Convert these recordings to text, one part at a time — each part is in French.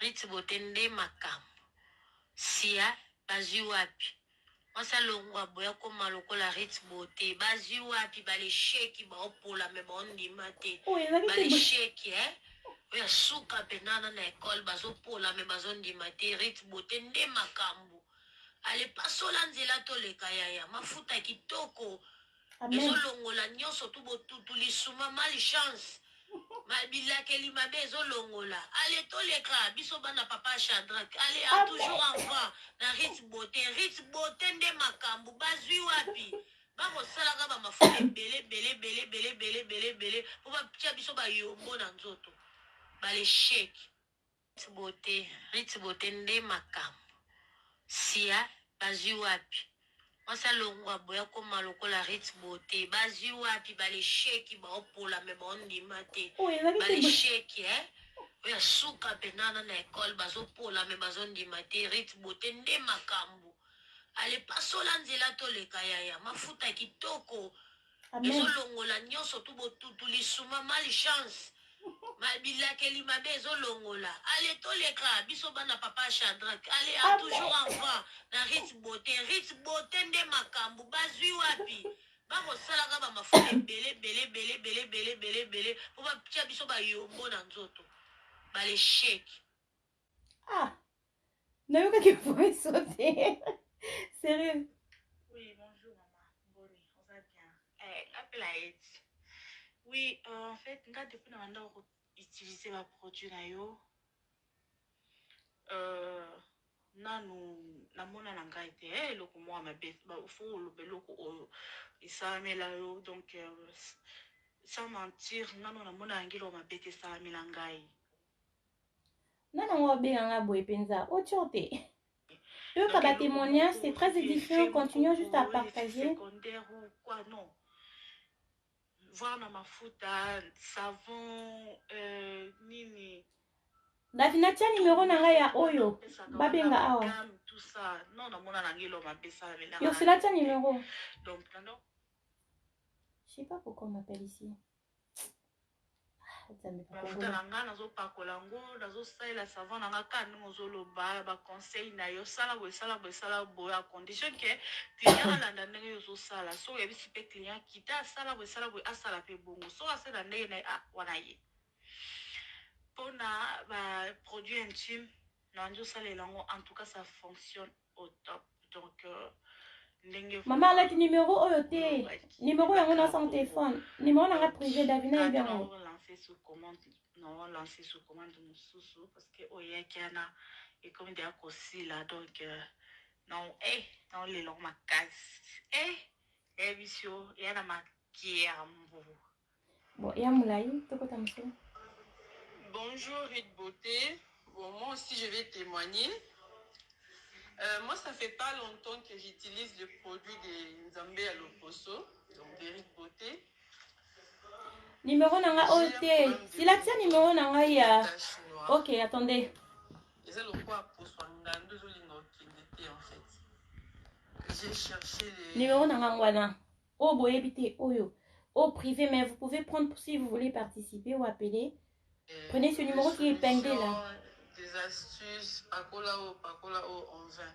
Ritz Beauté nde makambo. Sia bazwi wapi? Mwasa longwa boya koma lokola Ritz Beauté. Bazwi wapi bale sheki ba opola me ba ondima te. Bale sheki oya suka penana na ekole bazo pola me bazo ondima te. Ritz Beauté nde makambo. Ale pasola nzela toleka yaya mafuta kitoko. Ezo longola nyonso tu botutu lisuma mali chance. Mabilakeli mabe ezolongola. Allez toleka biso bana papa Shadrach. Allez a toujours enfant na Ritz Beauté. Ritz Beauté nde makambo bazwi wapi? Bako salaka ba mafuta bele. Po ba tia biso ba yombo na nzoto. Bale shake. Ritz Beauté nde makambo. Sia bazwi wapi? Mwasa longwa boya koma lokola Ritz Beauté. Bazwi wapi bale sheki ba opola me ba ondima te. Bale sheki oya suka penana na ekole bazo pola me bazo ondima te. Ritz Beauté nde makambo. Ale pasola nzela toleka yaya mafuta kitoko. Ezo longola nyonso tu botutu lisuma mali chance. Mabilakeli mabe ezolongola. Allez toleka biso bana papa Shadrach. Allez a toujours enfant na Ritz Beauté. Ritz Beauté nde makambo bazwi wapi? Bako salaka ba mafuta bele. Po ba tia biso ba yombo na nzoto. Bale shake. Nayoka qui pourrait sauter. Sérieux. Oui, bonjour maman. Bon, oui, on va bien. Appelle à aide. Oui, en fait, nga depuis na banda utiliser ma produit na yo. Nanu namona na ngai te loko mo mabe ba fo lo beloko o isamela yo donc sans mentir nanu namona ngilo mabe te samela ngai. Nana wa benga boy penza o tiote. Eux ka ba témoignage c'est très édifiant, continuons juste à partager. Secondaire ou quoi non. Voir na mafuta, savon, nini. Davina tia numéro na ya oyo. Babenga awa. Tout ça. Non, na mona nangilo mapesa vela. Yo c'est là tia numéro. Donc non. Je sais pas pourquoi on m'appelle ici. Mafuta nanga nazo pakola ngo, nazo saila savon nanga kanu mozolo ba conseil na yo sala bo à condition que client alanda ndenge yo zo sala. So yebi sipe client kita sala bo asala pe bongo. So asala ndenge na wana ye. Pona ba produit intime nanjo sala lango en tout cas ça fonctionne au top. Donc maman a le numéro oyote. Numéro yango na son téléphone. Numéro na privé Davina bien. On lancer sous commande. Non, lancer sous commande mususu parce que oya kiana et comme des aussi là donc non dans les longs macas. Bisio yana makiambo. Bon, ya moulai, toko tamso. Bonjour Ritz Beauté. Bon, moi aussi je vais témoigner. Moi, ça fait pas longtemps que j'utilise le produit de Nzambe à l'Oposo, donc de Ritz Beauté. Numéro nanga OT. Si la tienne numéro nanga ya. Ok, attendez. J'ai cherché les... Numéro nanga wana. Oh boy habité oyo. Au privé, mais vous pouvez prendre si vous voulez participer ou appeler. Prenez ce numéro qui est épinglé là. Des astuces, Pacolao en vain.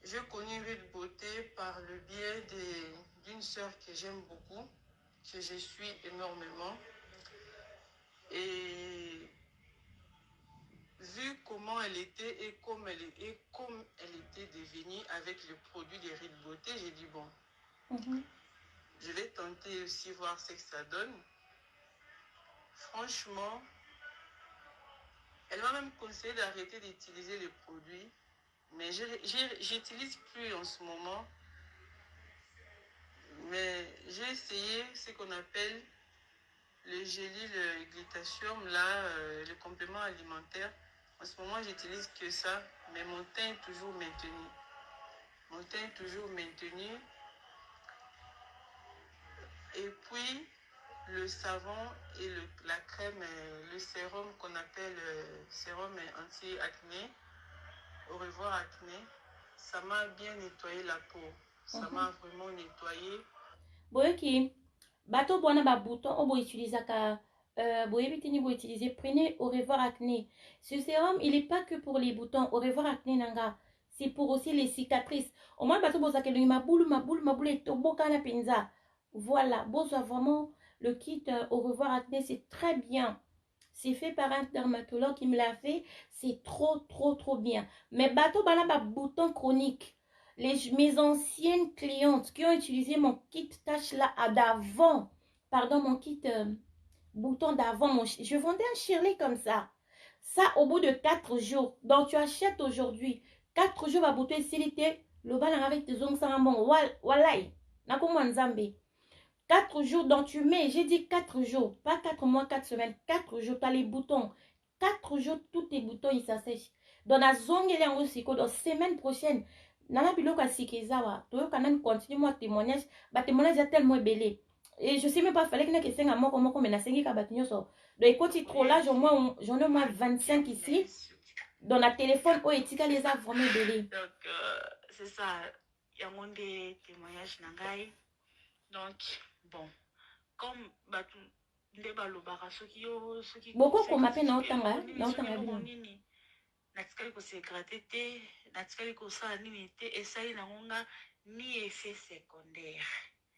Je connais Ritz Beauté par le biais d'une sœur que j'aime beaucoup, que je suis énormément. Et vu comment elle était et comme elle était devenue avec le produit de Ritz Beauté, j'ai dit bon, je vais tenter aussi voir ce que ça donne. Franchement, elle m'a même conseillé d'arrêter d'utiliser les produits, mais j'utilise plus en ce moment. Mais j'ai essayé ce qu'on appelle le gélule glutathium, là, le complément alimentaire. En ce moment, j'utilise que ça, mais mon teint est toujours maintenu. Mon teint est toujours maintenu. Et puis, le savon et la crème, le sérum qu'on appelle sérum anti-acné, au revoir acné, ça m'a bien nettoyé la peau. Ça m'a vraiment nettoyé. Boyoki, bato bona ba bouton obo utilisaka vous utilisez, prenez au revoir acné. Ce sérum, il n'est pas que pour les boutons. Au revoir acné, nanga. C'est pour aussi les cicatrices. Au moins, bateau bosa ke ma boule et toboka na pinza. Voilà, bosa vraiment le kit au revoir acné, c'est très bien. C'est fait par un dermatologue qui me l'a fait. C'est trop bien. Mais bateau bana bouton chronique. Mes anciennes clientes qui ont utilisé mon kit tâche là d'avant, pardon, mon kit bouton d'avant, je vendais un Shirley comme ça. Ça, au bout de 4 jours. Donc, tu achètes aujourd'hui. 4 jours, va bouton silité. Le bal avec tes ongles sans bon. Walai. Nakomo nzambe. 4 jours, donc tu mets, j'ai dit 4 jours. Pas 4 mois, 4 semaines. 4 jours, tu as les boutons. 4 jours, tous tes boutons, ils s'assèchent. Dans la zone, il y a un cycle. Donc, semaine prochaine, nana biloka sikezawa. Toyo kanan continue moi témoignage. Bah, témoignage est tellement belé. Et je sais même pas, fallait que je fasse un mot comme on a 5 kabatinyo so. Donc, écoute, trop là, j'en ai au moins 25 ici. Dans la téléphone, oh, et tika les a vraiment belé. Donc, c'est ça. Il y a un des témoignages nangai. Donc, bon, comme batu ndeba lobara soki yo soki beaucoup qu'on m'appelle naotanga bien natikali kosegrate te natikali kosala nini te esali nangonga ni effet secondaire.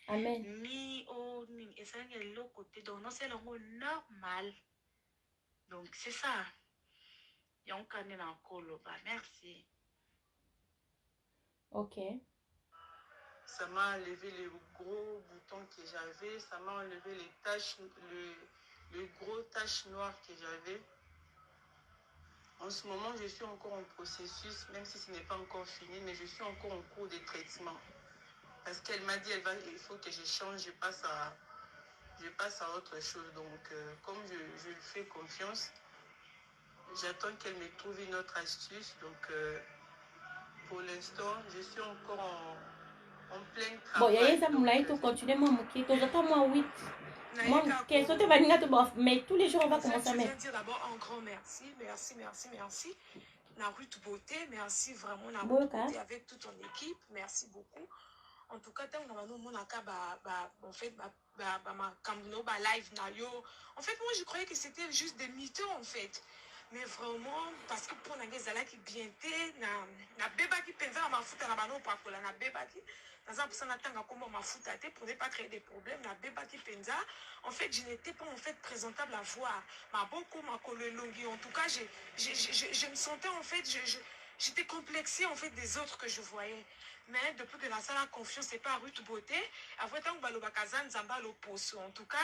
Amen. Ni o nini esali eloko te donc nosala yango normal. Donc c'est ça. Yango kane na koloba. Merci. Ok. Ça m'a enlevé les gros boutons que j'avais, ça m'a enlevé les taches, le gros taches noires que j'avais. En ce moment, je suis encore en processus, même si ce n'est pas encore fini, mais je suis encore en cours de traitement. Parce qu'elle m'a dit, il faut que je change, je passe à autre chose. Donc, comme je lui fais confiance, j'attends qu'elle me trouve une autre astuce. Donc, pour l'instant, je suis encore en plein travail. Bon, il y a ça, moulay, tout continuer, moi, mouki, tout j'attends moi 8. Moi, qu'est-ce que tu vas dire, mais tous les jours, on va commencer à mettre. Je viens dire d'abord un grand merci. Narut Beauté, merci vraiment Narut Beauté avec toute ton équipe. Merci beaucoup. En tout cas, on a en fait, ma live nayo. En fait, moi, je croyais que c'était juste des mythos, en fait. Mais vraiment, parce que pour les gens qui bien été, na beba qui pensa ma fouta na bano pa kola na beba qui dans un pour n'attendre comment ma fouta pour ne pas créer des problèmes na beba qui pensa. En fait, je n'étais pas en fait présentable à voir. Ma beaucoup ma kololongi. En tout cas, je me sentais en fait, j'étais complexée en fait des autres que je voyais. Mais depuis que la salle a confiance, c'est pas Ruth Beauté. Après tant que Balobakazan Zamba l'oppose. En tout cas,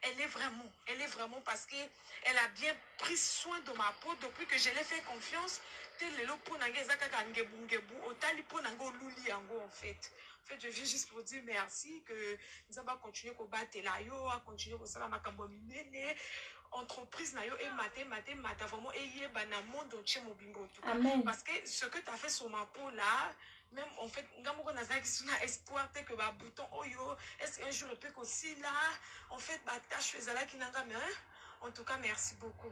elle est vraiment parce que elle a bien pris soin de ma peau depuis que je l'ai fait confiance. Tel le pot n'angé zakaka ngebungebu otali pot n'ango luli ango en fait. En fait, je viens juste pour dire merci que nous allons continuer à battre la yo, à continuer à faire ma cambomine. Entreprise na yo et mate vraiment et y est banamo dans chez Mobingo en tout cas. Parce que ce que tu as fait sur ma peau là, même en fait, ngamoko nazaki suna espoir te que ba bouton oyo, est-ce qu'un jour le peut aussi là, en fait, ba tâche faisala qui n'a jamais. En tout cas, merci beaucoup.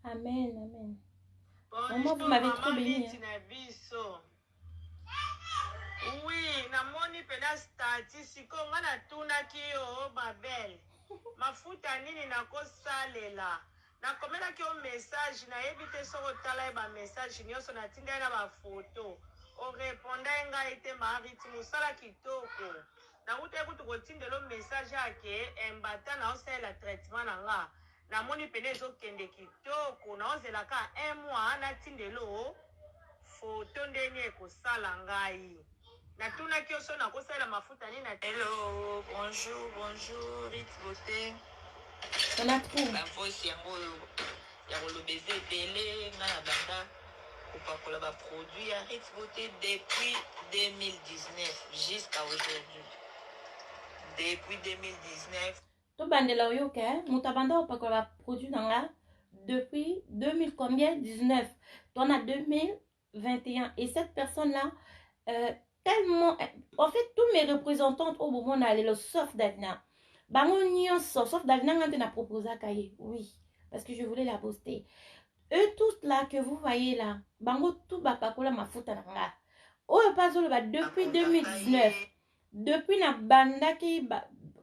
Amen. Bonjour, vous m'avez trop béni. Oui, namoni pena statistique nga natunaki yo ma belle. Mafuta nini nakosalela. Nakomelaki yo message nayebi te soko tala ba message nyonso natinda na ba photo. O reponda ngai te mariti musala kitoko. Na uta kutu kotindelo message yake embata na osela traitement na nga. Namoni pene ezokende kitoko na ozelaka 1 mois natindelo photo ndenge ekosala ngai. Natunaki yo so nakosala mafuta nini na hello bonjour Rit Beauté. On a trouvé. La voice yango ya kolobeze belé nga na banda kopakola ba produit ya Rit Beauté depuis 2019 jusqu'à aujourd'hui. Depuis 2019. To bandela oyoke, mutabanda opakola produit nanga depuis 2000 combien 19. On a 2021 et cette personne là tellement en fait tous mes représentantes au moment d'aller le sauf Davina. Bango nyonso sauf Davina ngante na proposé kaye. Oui, parce que je voulais la poster. Eux tous là que vous voyez là, bango tout bapakola mafuta nanga. Oyo pas le ba depuis 2019. Depuis na banda ki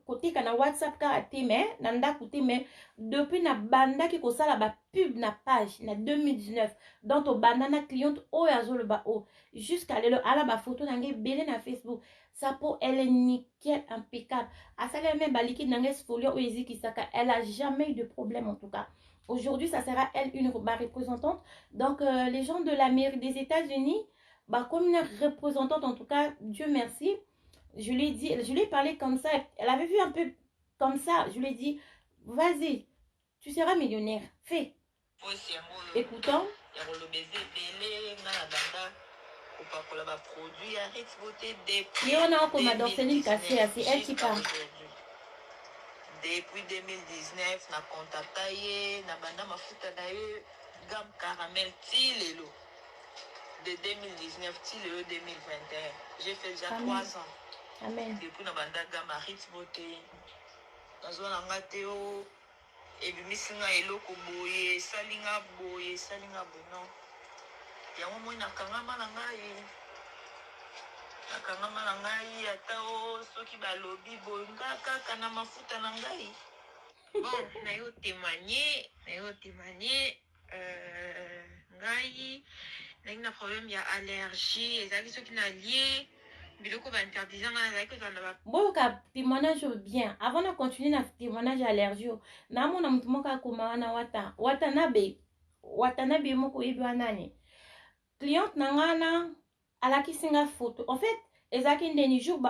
côté kana WhatsApp ka ateme nanda côté mais depuis na banda ki kosala ba pub na page na 2019 donc to banda na cliente o yazo le ba o jusqu'à lelo ala ba photo nange belé na Facebook sa peau elle est nickel impeccable asala même ba liquide nange sfolio o eziki saka elle a jamais eu de problème en tout cas. Aujourd'hui, ça sera elle une représentante. Donc, les gens de l'Amérique, des États-Unis, bah, comme une représentante, en tout cas, Dieu merci, je lui ai dit, je lui ai parlé comme ça. Elle avait vu un peu comme ça. Je lui ai dit, vas-y, tu seras millionnaire. Fais. Écoutons. Et on a comme dans Céline Cassé, c'est elle qui parle. Depuis 2019, na contacta ye, na banda mafuta na ye, gamme caramel ti lelo. De 2019 ti lelo 2021. J'ai fait déjà 3 ans. Amen. Depuis na banda gamme Ritz Beauté. Nazo na ngate o ebimisinga eloko boye, salinga boye non. Ya mo na kangama na ngai. Nakangama na ngai ata o soki balobi boye kaka na mafuta na ngai. Bon, na yo témoigner ngai na problème ya allergie ezaki soki na lié biloko ba interdisant na ezaki kozala ba boyoka témoignage bien avant de continuer na témoignage allergie na mona mutu moko akoma wana watanabe moko yebi wanani cliente na ngana alakisinga photo en fait ezaki ndeni jour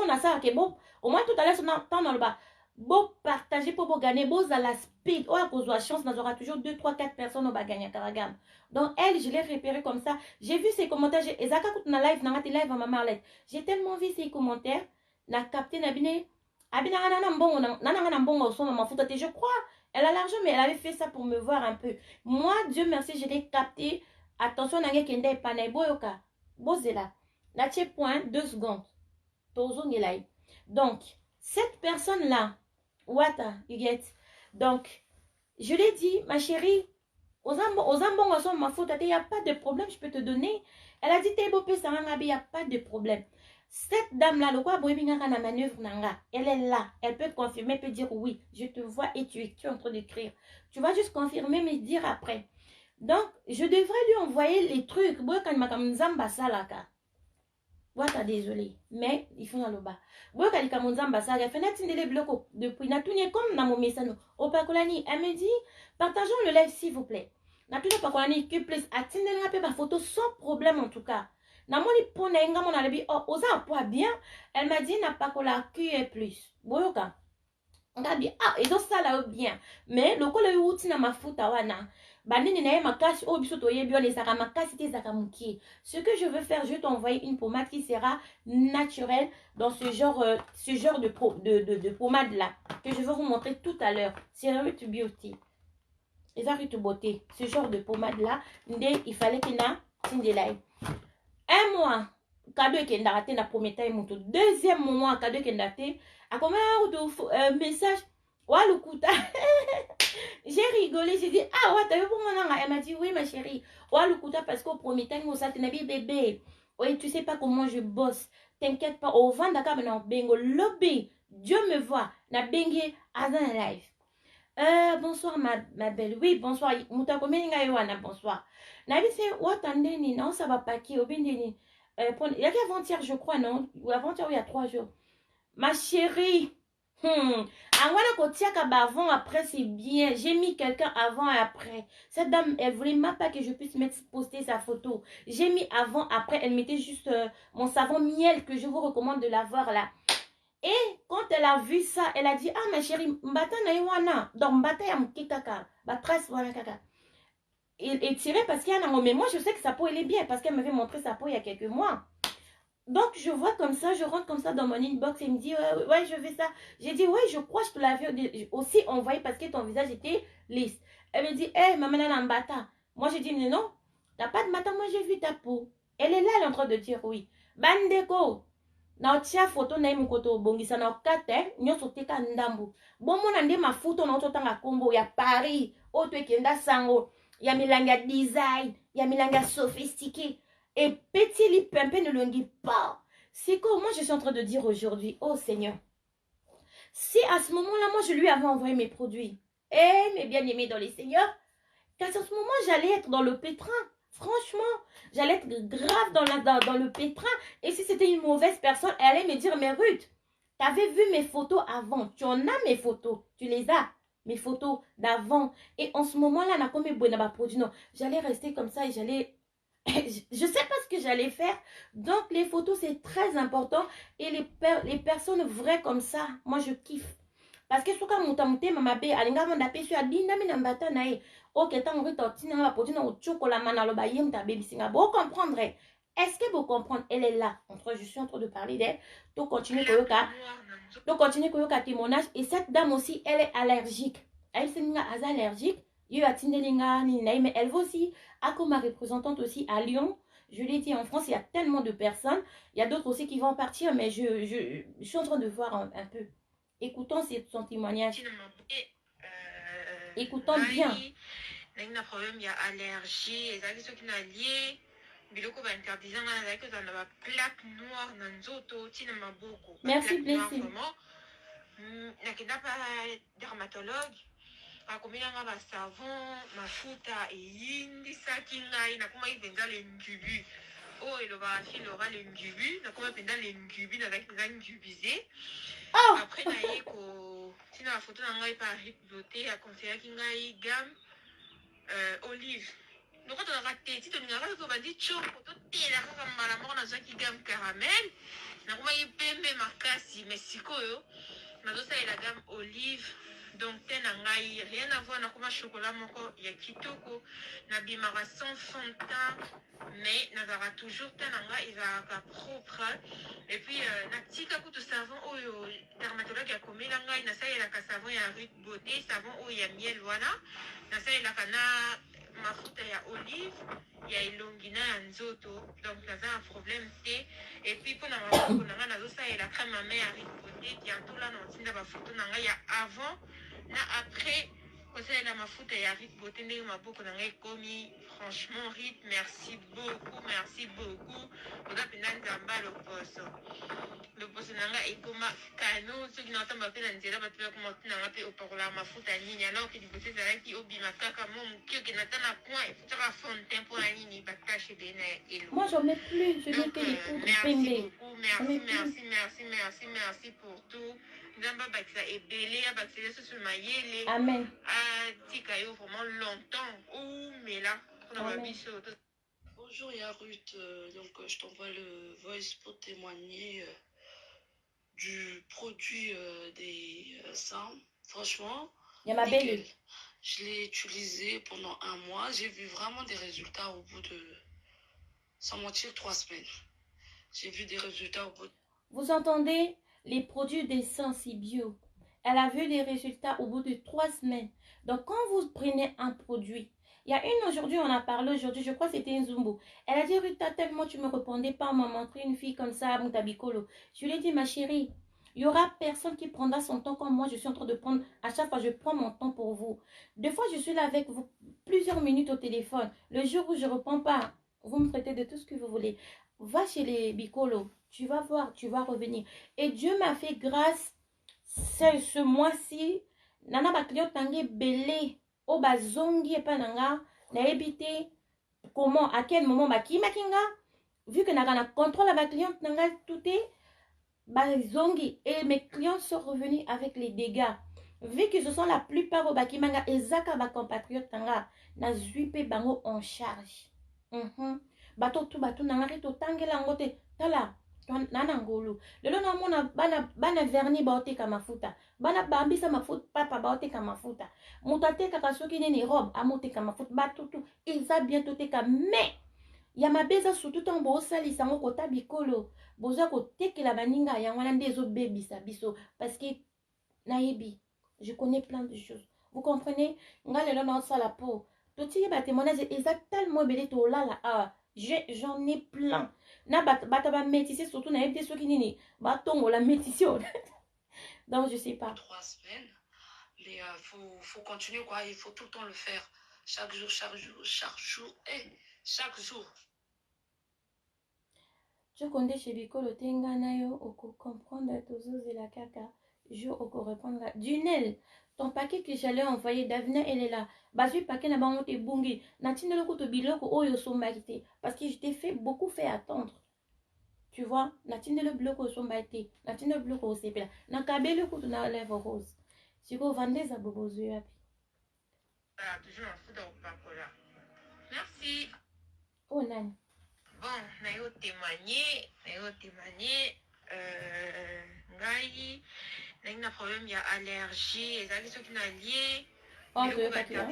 na sala ke bo au moins tout à l'heure temps dans le bas bo partager pour gagner bo za la speed ou à cause de la chance nous aura toujours 2 3 4 personnes au gagner à Karagam. Donc elle je l'ai repéré comme ça, j'ai vu ses commentaires, ezaka na live na live à ma Marlette. J'ai tellement vu ses commentaires, na capté na bine abina na mbongo na mbongo so ma photo je crois elle a l'argent mais elle avait fait ça pour me voir un peu. Moi Dieu merci je l'ai capté. Attention na ngekende panai boyoka bozela na tie point 2 secondes tozo ngelai. Donc cette personne là Wata, you get. Donc, je l'ai dit, ma chérie, aux ambons, ma faute, il n'y a pas de problème, je peux te donner. Elle a dit, t'es beau, il n'y a pas de problème. Cette dame-là, le quoi, na manœuvre, elle est là. Elle peut te confirmer, elle peut dire oui, je te vois et tu es en train d'écrire. Tu vas juste confirmer, mais dire après. Donc, je devrais lui envoyer les trucs. Wata désolé, mais il faut dans le bas. Boka lika monzamba ça, elle fait natindele bloco depuis natounie comme na mon message. Opakolani, elle me dit partageons le live s'il vous plaît. Natounie opakolani que plus atindele un peu ma photo sans problème en tout cas. Na moni pona inga mon alabi oh osa poids bien. Elle m'a dit n'a pas kola QE plus. Boka. On a dit ah ils ont ça là bien. Mais le kola yuti na mafuta wana. Banini na makasi o biso toyebi on ezaka makasi te ezaka mukie. Ce que je veux faire, je vais t'envoyer une pommade qui sera naturelle dans ce genre de pommade là que je vais vous montrer tout à l'heure. C'est Root Beauty. Et ça Root Beauty. Ce genre de pommade là, il fallait qu'il na tindelai. Un mois cadeau kendate na prometa muto. Deuxième mois cadeau kendate a combien de message walukuta. J'ai rigolé, j'ai dit, ah ouais, t'as vu pour mon elle m'a dit, oui ma chérie. Ouais, le coup parce qu'au premier temps, on s'est dit, bébé. Oui, tu sais pas comment je bosse. T'inquiète pas, au vent d'accord, mais non, bingo, lobby. Dieu me voit. Na bengue, azan live. Bonsoir ma belle. Oui, bonsoir. Mouta komeninga yoana, bonsoir. Na dit, c'est, ouais, t'endeni, non, ça va pas qui, au bindeni. Il y a qu'avant-hier, je crois, non? Ou avant-hier, il y a 3 jours. Ma chérie. Angwana kotiaka avant après c'est bien. J'ai mis quelqu'un avant et après. Cette dame elle voulait même pas que je puisse poster sa photo. J'ai mis avant après. Elle mettait juste mon savon miel que je vous recommande de l'avoir là. Et quand elle a vu ça, elle a dit ah ma chérie mbata na iwana donc mbata ya mkikaka ba trace wana kaka. Et tiré parce qu'il y a un mais moi je sais que sa peau elle est bien parce qu'elle m'avait montré sa peau il y a quelques mois. Donc, je vois comme ça, je rentre comme ça dans mon inbox et il me dit, ouais, je fais ça. J'ai dit, ouais, je crois que je te l'avais aussi envoyé parce que ton visage était lisse. Elle me dit, hé, maman, elle a un bata. Moi, j'ai dit, non, t'as pas de bata, moi, j'ai vu ta peau. Elle est là, elle est en train de dire oui. Bandeko, na tia photo na imu koto bongisa na kate, nyoso teka ndambu. Bon, mon ande ma photo na ototanga Congo, ya Paris, oto ekenda sango, ya milanga design, ya milanga sophistiqué. Et petit lipempe ne le dit pas. C'est comment je suis en train de dire aujourd'hui, oh Seigneur. Si à ce moment-là, moi, je lui avais envoyé mes produits, eh, mes bien-aimés dans les seigneurs, qu'à ce moment, j'allais être dans le pétrin. Franchement, j'allais être grave dans le pétrin. Et si c'était une mauvaise personne, elle allait me dire, mais Ruth, tu avais vu mes photos avant. Tu en as mes photos. Tu les as. Mes photos d'avant. Et en ce moment-là, on a comme produit. Non, j'allais rester comme ça et j'allais... Je sais pas ce que j'allais faire. Donc, les photos, c'est très important. Et les personnes vraies comme ça, moi, je kiffe. Parce que soka mutamute mamabe alinga manda pesu adinda mina mbata na e ok tango rita tina ma potina uchokola mana lo bayem ta baby singa bo comprendre. Est-ce que vous comprenez? Elle est là. Je suis en train de parler d'elle. Tu continues koyoka témoignage. Et cette dame aussi, elle est allergique. Elle est allergique. Mais elle va aussi, comme ma représentante aussi à Lyon. Je l'ai dit, en France, il y a tellement de personnes. Il y a d'autres aussi qui vont partir, mais je suis en train de voir un peu. Écoutons son témoignage. Écoutons bien. Il y a un problème, il y a allergie, et ça qui n'a lié. Biloko ba interdisant na que dans la plaque noire na nzoto tina maboko. Merci Blessing. Na kenda pa dermatologue. Akomina nga ba savon, mafuta eyindi saki ngai na kuma ipenza le njubu. Oh eloba fille aura le njubu, na kuma penda le njubu na zaki za njubisé. Après na yeko tina la photo na ngai pa beauté a conseillé ki ngai gamme olive. Donc quand on a raté, si on a raté, on a dit choco, tout est là quand on a la mort qui gamme caramel. Na kuma yipembe makasi, mais siko yo. Na dosa la gamme olive. Donc tenangai rien à voir na kuma chocolat moko ya kitoko na bimara sans fond de teint mais nazara toujours tenanga il va propre et puis na tika kutu savon oyo dermatologue a commis la ngai na ça il a ka savon ya Ruth Beauté savon oyo ya miel voilà na ça il a kana mafuta ya olive ya ilongi na ya nzoto donc naza un problème te et puis pour na maboko na nga nazo ça il a crème à main ya Ruth Beauté bientôt là na ntinda ba photo na nga ya avant na après conseil la mafuta ya Rit Beauté ndenge maboko na ngai komi franchement Rit merci beaucoup oza mpenza nzamba loposo na ngai ekoma kano soki naotamba mpe na nzela bato bakoma otina nga mpe opakola mafuta nini alors ke liboso ezalaki obima kaka mo moki okende ata na coin efutaka fontaine mpo na nini batashe ebele na elo. Moi j'en mets plus, je mets que les poudres pembe. Merci pour tout. Amen. Vraiment longtemps. Mais là, bonjour Yarut, donc je t'envoie le voice pour témoigner du produit des seins. Franchement, il y a ma belle. Je l'ai utilisé pendant 1 mois. J'ai vu vraiment des résultats au bout de, sans mentir, 3 semaines. J'ai vu des résultats au bout de... Vous entendez? Les produits d'essence bio. Elle a vu des résultats au bout de 3 semaines. Donc, quand vous prenez un produit, il y a une aujourd'hui, on a parlé aujourd'hui, je crois que c'était une Zumbo. Elle a dit, Rita, tellement tu ne me répondais pas, on m'a montré une fille comme ça, Moutabikolo. Je lui ai dit, ma chérie, il y aura personne qui prendra son temps comme moi, je suis en train de prendre, à chaque fois, je prends mon temps pour vous. Des fois, je suis là avec vous plusieurs minutes au téléphone. Le jour où je ne réponds pas, vous me traitez de tout ce que vous voulez. Va chez les Bicolo. Tu vas voir, tu vas revenir. Et Dieu m'a fait grâce ce mois-ci. Nana ba client tangi belé. O ba zongi et pananga. Na ebité. Comment, à quel moment ba kimakinga. Vu que na contrôle ba client nanga tout est. Ba zongi. Et mes clients sont revenus avec les dégâts. Vu que ce sont la plupart au bakimanga. Et zaka ba compatriote tanga. Na zuipe bango en charge. Bato tu bato nangari to tangela ngote. Tala. Nana ngolo lelo na mona bana verni baoteka mafuta bana bambisa mafuta papa baoteka mafuta mutateka kasoki nini robe amoteka mafuta batutu eza bientôt teka mais ya mabeza surtout tant bo salisa ngo kota bikolo boza kotekela baninga ya wana ndezo bebisa biso parce que nayebi je connais plein de choses vous comprenez nga lelo na sala po toti ba témoignage eza tellement belé to lala j'en ai plein. Na bataba métissé surtout na ebté soki nini batongo la métissio. Donc je sais pas. 3 semaines. Mais faut continuer quoi, il faut tout le temps le faire. Chaque jour. Tu connais chez Bikolo tenga na yo oko comprendre tozo la kaka. Je vais répondre là. Dunel, ton paquet que j'allais envoyer d'Avena, elle est là. Basu paquet n'a pas monté bungi. Natine le couteau biloko oyo sombarité. Parce que je t'ai fait beaucoup fait attendre. Tu vois, Natine le bloc au sombarité. Natine le bloc au CP. Nakabe le couteau na lèvre rose. Si vous vendez ça, vous vous avez. Ah, toujours un fou dans Pacola. Merci. Oh, nan. Bon, nayo témoigner. Ngai, nayo na problème ya allergie. Ezali soki na lié. Oh, tu veux pas qu'il y a?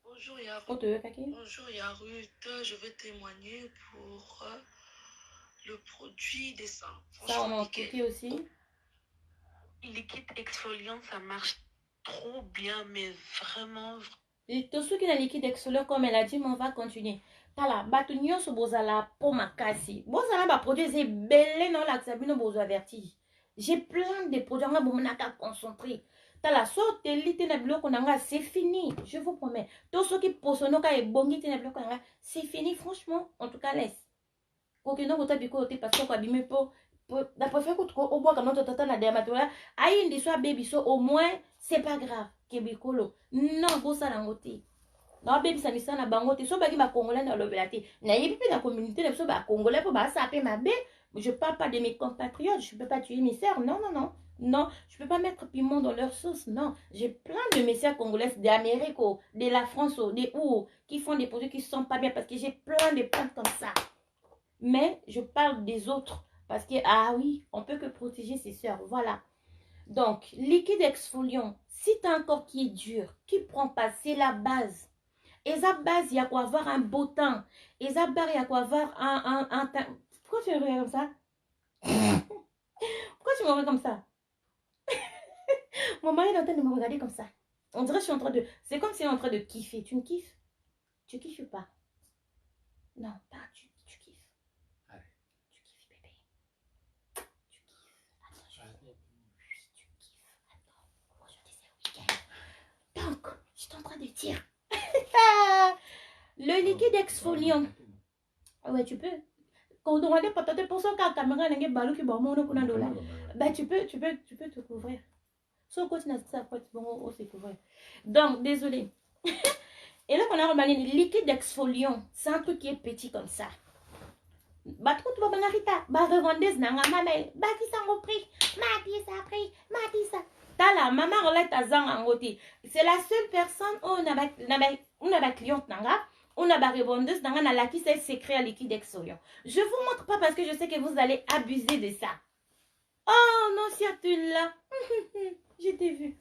Bonjour Yarut. Oh, tu veux pas qu'il y a? Bonjour Yarut, je vais témoigner pour le produit des seins. Ça, on a expliqué aussi. Liquide exfoliant, ça marche trop bien, mais vraiment. Et tout ce qui est liquide exfoliant, comme elle a dit, mais on va continuer. Tala, batu nyonso bozala po makasi. Bozala ba produit c'est belé non la sabino bozo averti. J'ai plein de produits nga bomonaka concentré. Tala so telite na biloko nanga c'est fini, je vous promets. Tout ce qui posonoka et bongi te na biloko nanga c'est fini franchement, en tout cas laisse. Kokeno kota biko te parce que abime po d'après fait que au bois comme notre tata na dermatola, ayi ndi soit baby so au moins c'est pas grave kebikolo. Non, bo sala ngote. Non, baby, ça me sent à bangote. So, bagi ba congolais dans l'obélate. Na yebi pe na communauté, so ba congolais pour ba saper ma bé. Je parle pas de mes compatriotes. Je peux pas tuer mes sœurs. Non, non, non. Non, je peux pas mettre piment dans leur sauce. Non, j'ai plein de mes sœurs congolaises d'Amérique, de la France, des où, qui font des produits qui sont pas bien parce que j'ai plein de plantes comme ça. Mais je parle des autres parce que, ah oui, on peut que protéger ses sœurs. Voilà. Donc, liquide exfoliant. Si tu as un corps qui est dur, qui prend pas, c'est la base. Et ça base, il y a quoi avoir un beau temps. Et ça barre, il y a quoi avoir un temps. Pourquoi tu me regardes comme ça? Pourquoi tu me regardes comme ça? Mon mari est en train de me regarder comme ça. On dirait que je suis en train de... C'est comme si on est en train de kiffer. Tu me kiffes? Tu kiffes ou pas? Non, pas tu kiffes. Allez. Tu kiffes, bébé. Tu kiffes. Attends, tu kiffes. Attends, aujourd'hui c'est le week-end. Donc, je suis en train de dire... Le liquide exfoliant. Ouais, tu peux. Quand on demande pas pour ça qu'à caméra n'a pas balou qui bon mon pour $1. Bah tu peux te couvrir. Sauf quand tu n'as ça pas bon se couvrir. Donc désolé. Et là on a remarqué le liquide exfoliant, c'est un truc qui est petit comme ça. Bah tout va banarita, bah revendeuse nanga mamel, bah qui s'en repris, mati ça. T'as la maman relate à zang angoté. C'est la seule personne où on a ba cliente nanga. On a barré bondeuse dans un ala qui sait secret à liquide exfoliant. Je vous montre pas parce que je sais que vous allez abuser de ça. Oh non, si tu là. Je t'ai vu.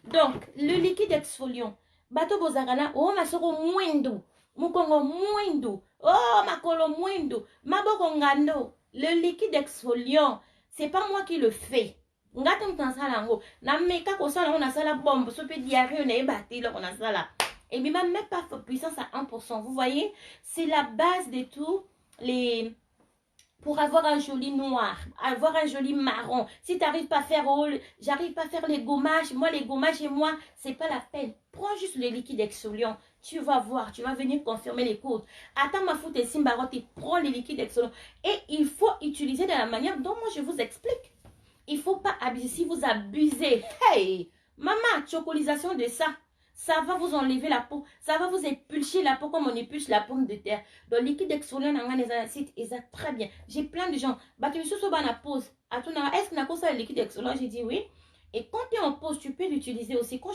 Donc, le liquide exfoliant. Bato bozagana, oh ma soro muendo. Mukongo muendo. Oh ma kolo muendo. Maboko ngando. Le liquide exfoliant, c'est pas moi qui le fais. Ngato mtansalango. Na meka ko sala on a sala bombe, so pe diarrhée on est battu là on a sala. Et même pas puissance à 1%. Vous voyez, c'est la base de tout. Pour avoir un joli noir, avoir un joli marron. Si tu n'arrives pas à faire, j'arrive pas à faire les gommages. Moi, les gommages et moi, c'est pas la peine. Prends juste le liquide exfoliant. Tu vas voir, tu vas venir confirmer les codes. Attends ma foute et simbarote, prends le liquide exfoliant. Et il faut utiliser de la manière dont moi je vous explique. Il ne faut pas abuser. Si vous abusez, hey, maman, chocolisation de ça. Ça va vous enlever la peau. Ça va vous épulcher la peau comme on épulche la pomme de terre. Donc, liquide exfoliant, on a les acides, et ça très bien. J'ai plein de gens. Bah, tu me suis sur la pause. Est-ce qu'on a ça le liquide exfoliant? J'ai dit oui. Et quand tu es en pause, tu peux l'utiliser aussi. Quand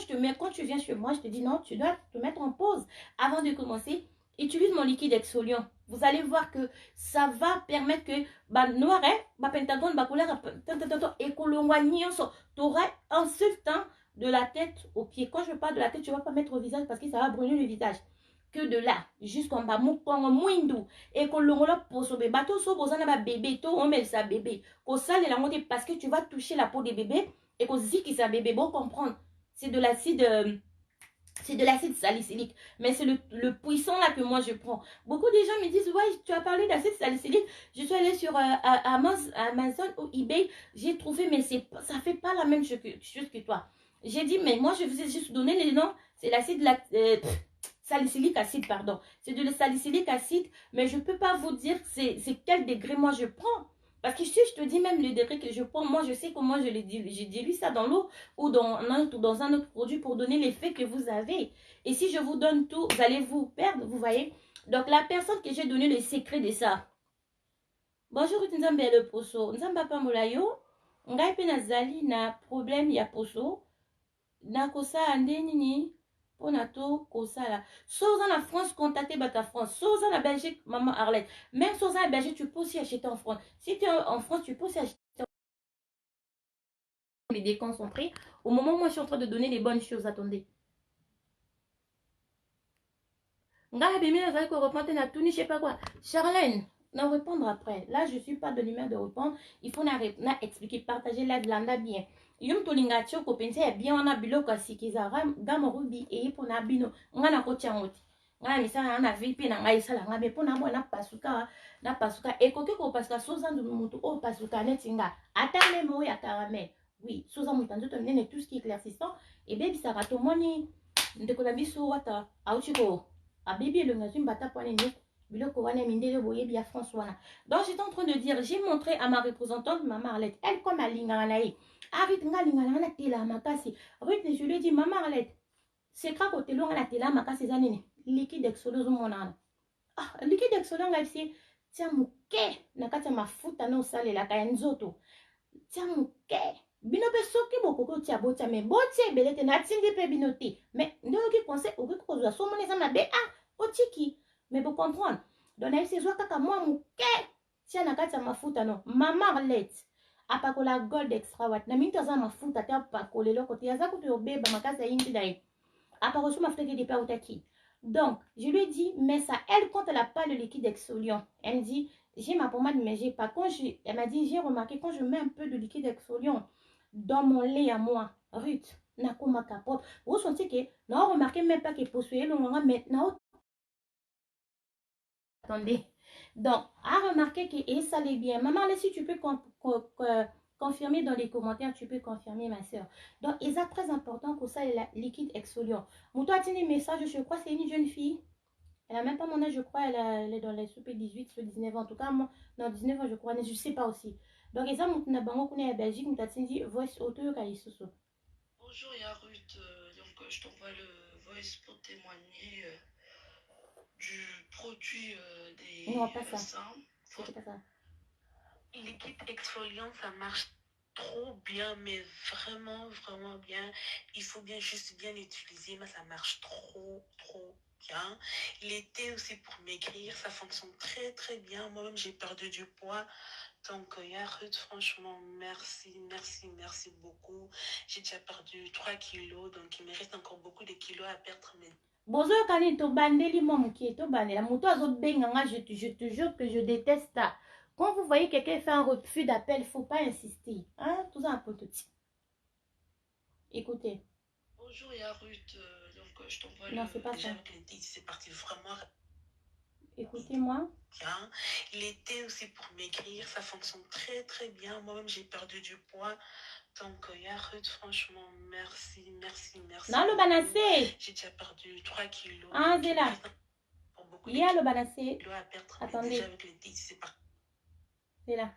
tu viens chez moi, je te dis non, tu dois te mettre en pause. Avant de commencer, utilise mon liquide exfoliant. Vous allez voir que ça va permettre que, bah, noir, bah, pentagone, bah, couleur, et tu auras un seul temps de la tête aux pieds. Quand je parle de la tête, tu ne vas pas mettre au visage parce que ça va brûler le visage. Que de là, jusqu'en bas, et qu'on l'ongola pour sauver. Bateau so bozana bébé, to on met ça bébé. Qu'on sale la montée parce que tu vas toucher la peau des bébés et qu'on ziki ça bébé. Bon comprendre. C'est de l'acide. C'est de l'acide salicylique. Mais c'est le puissant là que moi je prends. Beaucoup de gens me disent, ouais, tu as parlé d'acide salicylique. Je suis allée sur Amazon ou eBay. J'ai trouvé, mais ça ne fait pas la même chose que toi. J'ai dit, mais moi je vous ai juste donné les noms. C'est l'acide salicylique acide, pardon. C'est de le salicylique acide, mais je ne peux pas vous dire c'est quel degré moi je prends. Parce que si je te dis même le degré que je prends, moi je sais comment je dilue ça dans l'eau ou dans un autre produit pour donner l'effet que vous avez. Et si je vous donne tout, vous allez vous perdre, vous voyez. Donc la personne que j'ai donné le secret de ça. Bonjour, Nzambe le poso. Nzamba pambola yo. Ngai pe nazali na problème ya poso. Na kosa nini pona to kosala. Soza na France, contactez bata France. Soza na Belgique, maman Arlette. Même soza na Belgique, tu peux aussi acheter en France. Si tu es en France, tu peux aussi acheter les déconcentrés. Au moment où moi je suis en train de donner les bonnes choses, attendez. Ngai bimi nazali ko répondre na tout ni je sais pas quoi. Charlène, non répondre après. Là, je suis pas de l'humeur de répondre. Il faut na expliquer, partager la blanda bien. Yum tolinga choko pense ya bien wana biloko asikiza gamo rubi e pona bino ngana ko tiangoti. Ngana misala na vipi na ngai sala ngabe pona mo na pasuka ekoki ko parce que soza ndu mutu o pasuka netinga ata memo ya caramel. Oui, soza mutanzo to nene tout ce qui est éclaircissant et baby ça va to moni ndeko na biso wata auchiko abibi le ngazum bata pone ni biloko wana mindele boye bia France wana. Donc j'étais en train de dire, j'ai montré à ma représentante maman Arlette, elle comme a linganaï. Arrête nga lingana tela makasi. Ruth je lui ai dit maman Arlette, c'est quoi côté longa la tela makasi zanene. Liquide exolose monana. Ah, liquide exolose nga ici. Tiens muke nakati mafuta no sale la kaya nzoto. Tiens muke. Bino pe soki bokoko tia botia me botia belete na tindi pe binote. Mais ndoki conseil oki ko za so monesa na be ah otiki. Mais vous comprenez. Donc c'est soit kaka moi muke tia nakati mafuta no. Maman Arlette. Apakola gold extra wat na minto za mafuta ta pakolelo kote yaza kuto yobeba makasa yindi dai apako mafuta ki depa utaki. Donc je lui ai dit mais ça elle quand elle a pas le liquide exfoliant elle me dit j'ai ma pommade mais j'ai pas elle m'a dit j'ai remarqué quand je mets un peu de liquide exfoliant dans mon lait à moi Ruth nakoma kapot vous sentez que non remarqué même pas que posuye le maintenant attendez. Donc, à remarquer que ça allait bien. Maman, là, si tu peux confirmer dans les commentaires, tu peux confirmer, ma soeur. Donc, il est très important que ça est liquide exfoliant. Mouto a tenu des messages, je crois, c'est une jeune fille. Elle n'a même pas mon âge, je crois, elle est dans les soupes 18, 19 ans. En tout cas, moi, non, 19 ans, je crois, je ne sais pas aussi. Donc, ils ont dit, Belgique, mouto a tenu voice auto, Kalisoso. Bonjour, Yarut. Donc, je t'envoie le voice pour témoigner du produit des non, pas ça. seins. C'est pas ça. Liquide exfoliant, ça marche trop bien, mais vraiment, vraiment bien. Il faut juste bien l'utiliser, mais ça marche trop bien. L'été aussi pour maigrir, ça fonctionne très bien. Moi-même, j'ai perdu du poids. Donc, Yarut, franchement, merci beaucoup. J'ai déjà perdu 3 kilos, donc il me reste encore beaucoup de kilos à perdre. Mais... Bozo kani to bandeli momuki to bandela muto azo benganga je te jure que je déteste ça. Quand vous voyez quelqu'un faire un refus d'appel, il ne faut pas insister. Hein? Tout ça un prototype. Écoutez. Bonjour Yarut, donc je t'envoie non, c'est pas ça. C'est parti vraiment. Écoutez-moi. Bien. L'été aussi pour maigrir, ça fonctionne très bien. Moi-même, j'ai perdu du poids. Donc, Yarut, franchement, merci. Non, le banassé. J'ai déjà perdu 3 kilos. Ah, c'est là. Il y a le banassé. Attendez. C'est là.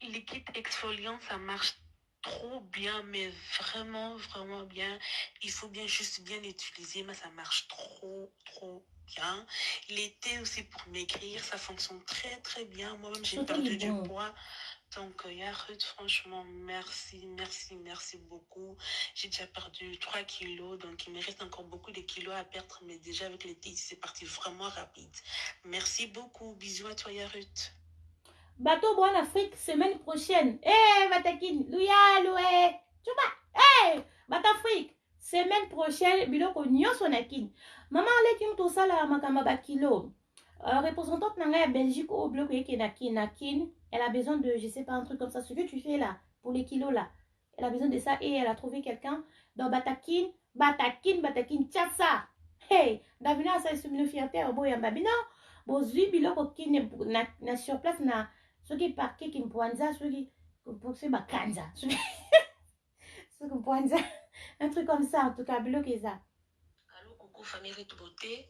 Liquide exfoliant, ça marche trop bien, mais vraiment bien. Il faut juste bien l'utiliser, mais ça marche trop bien. L'été aussi pour maigrir, ça fonctionne très bien. Moi-même, j'ai perdu du poids. Donc, Yarut, franchement, merci beaucoup. J'ai déjà perdu 3 kilos, donc il me reste encore beaucoup de kilos à perdre, mais déjà avec l'été, c'est parti vraiment rapide. Merci beaucoup. Bisous à toi, Yarut. Bateau bon Afrique, semaine prochaine. Eh, Batakin, Louya, Loué, Tchouba, eh, Bateau Afrique, semaine prochaine, biloko nyonso nakin. Maman, allez, tout ça là, makama kilo. Représentante nanga Belgique au bloc qui nakin, elle a besoin de, je sais pas, un truc comme ça. Ce que tu fais là, pour les kilos là, elle a besoin de ça et elle a trouvé quelqu'un dans Batakin, tiens ça. Hey, Davina, ça est une fierté au boy en babino. Bozui biloko qui na sur place na. Ceux qui parquent qui me poignent ça, ceux qui pour se bakanza. Ceux qui me poignent ça. Un truc comme ça, en tout cas, bloqué ça. Allô, coucou, famille Rite Beauté.